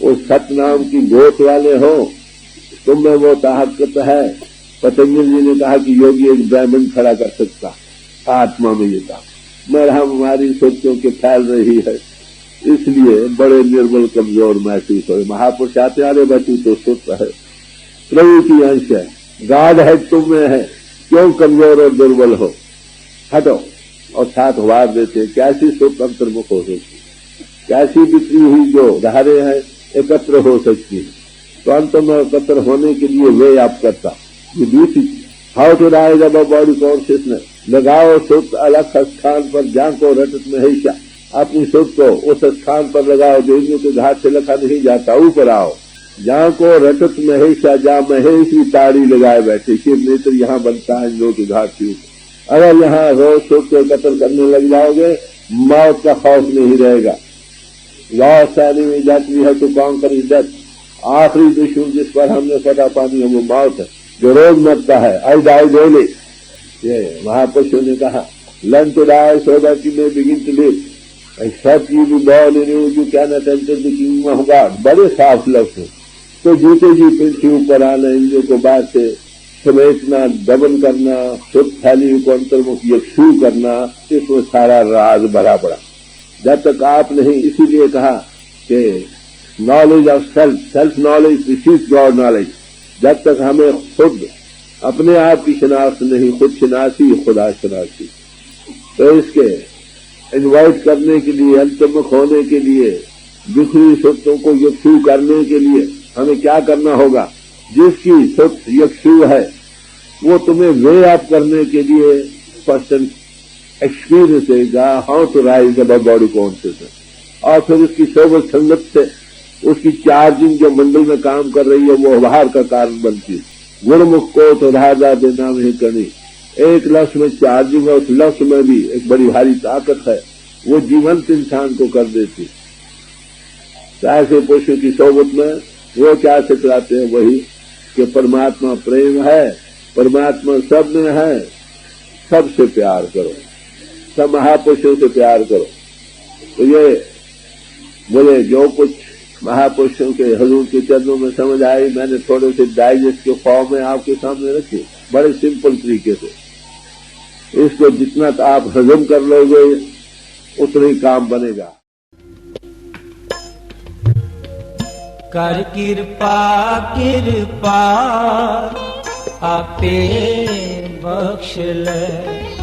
S1: उस सत्य नाम की गोत वाले हो, तुम में वो ताकत है। पतंजलि जी ने कहा कि योगी एक ब्राह्मण खड़ा कर सकता, आत्मा में ये था, मगर हमारी सोचों के फैल रही है, इसलिए बड़े निर्बल कमजोर महसूस हो। महापुरुष आते अरे बच्चू तो शुद्ध है, प्रभु की अंश है, गाढ़ है, तुम में है, क्यों कमजोर और दुर्बल हो, हटो। और साथ वार देते, कैसी शुद्ध अंतर्मुख हो सकती, कैसी बिक्री हुई जो धारे हैं एकत्र हो सकती है। तो अंत में एकत्र होने के लिए वे आप करता, ये दूसरी how to rise above body consciousness. लगाओ शुद्ध अलग स्थान पर, जाको रटत महेशा, अपनी शुद्ध को उस स्थान पर लगाओ जो इंद्रियों के घाट से लखा नहीं जाता। ऊपर आओ, जहाँ को रटत महेशा, जहाँ महेश की ताड़ी लगाए बैठे, शिव नेत्र यहाँ बनता है इंद्रियों के घाट से ऊपर। अगर यहाँ रोज शुद्ध को एकत्र करने लग जाओगे, मौत का खौफ नहीं रहेगा। Last enemy that we have to conquer is death. आखिरी दुश्मन जिस पर हमने फटा पानी है वो मौत है, जो रोज मरता है। आई डाई डेली, ये महापुरुषों ने कहा, learn to die so that you may begin to live, except you be born in you, you cannot enter the kingdom of God. बड़े साफ लफ्ज हैं। तो जीते जी पृथ्वी ऊपर आना, इंद्रियों को बाहर से समेटना, दमन करना, शुद्ध फैली को अंतर्मुख यकसू करना, इसमें सारा राज भरा पड़ा। जब तक आप नहीं, इसीलिए कहा कि knowledge of self, self knowledge precedes God knowledge. जब तक हमें खुद अपने आप की शिनाख्त नहीं, खुद शिनासी खुदा शिनासी। तो इसके इन्वाइट करने के लिए, अंतर्मुख होने के लिए, बिखरी शुद्धों को यकसू करने के लिए हमें क्या करना होगा? जिसकी शुद्ध यकसू है वो तुम्हें वे आप करने के लिए पर्सन एक्सपीरियंस देगा, how to rise above body consciousness. और फिर उसकी सोबत संगत से उसकी चार्जिंग जो मंडल में काम कर रही है वो आहार का कारण बनती है। गुणमुख को तो धारदार देना नहीं करनी, एक लफ्ज में चार्जिंग है, उस लफ्ज में भी एक बड़ी भारी ताकत है, वो जीवंत इंसान को कर देती। ऐसे पुरुषों की सोबत में वो क्या सिखलाते हैं? वही कि परमात्मा प्रेम है, परमात्मा सब में है, सबसे प्यार करो, सब महापुरुषों से प्यार करो। तो ये मुझे जो कुछ महापुरुषों के हजूर के चरणों में समझ आई, मैंने थोड़े से डाइजेस्ट के फॉर्म में आपके सामने रखे, बड़े सिंपल तरीके से। इसको जितना आप हजम कर लोगे उतना ही काम बनेगा।
S2: कर कृपा कृपा आपे बख्श ले।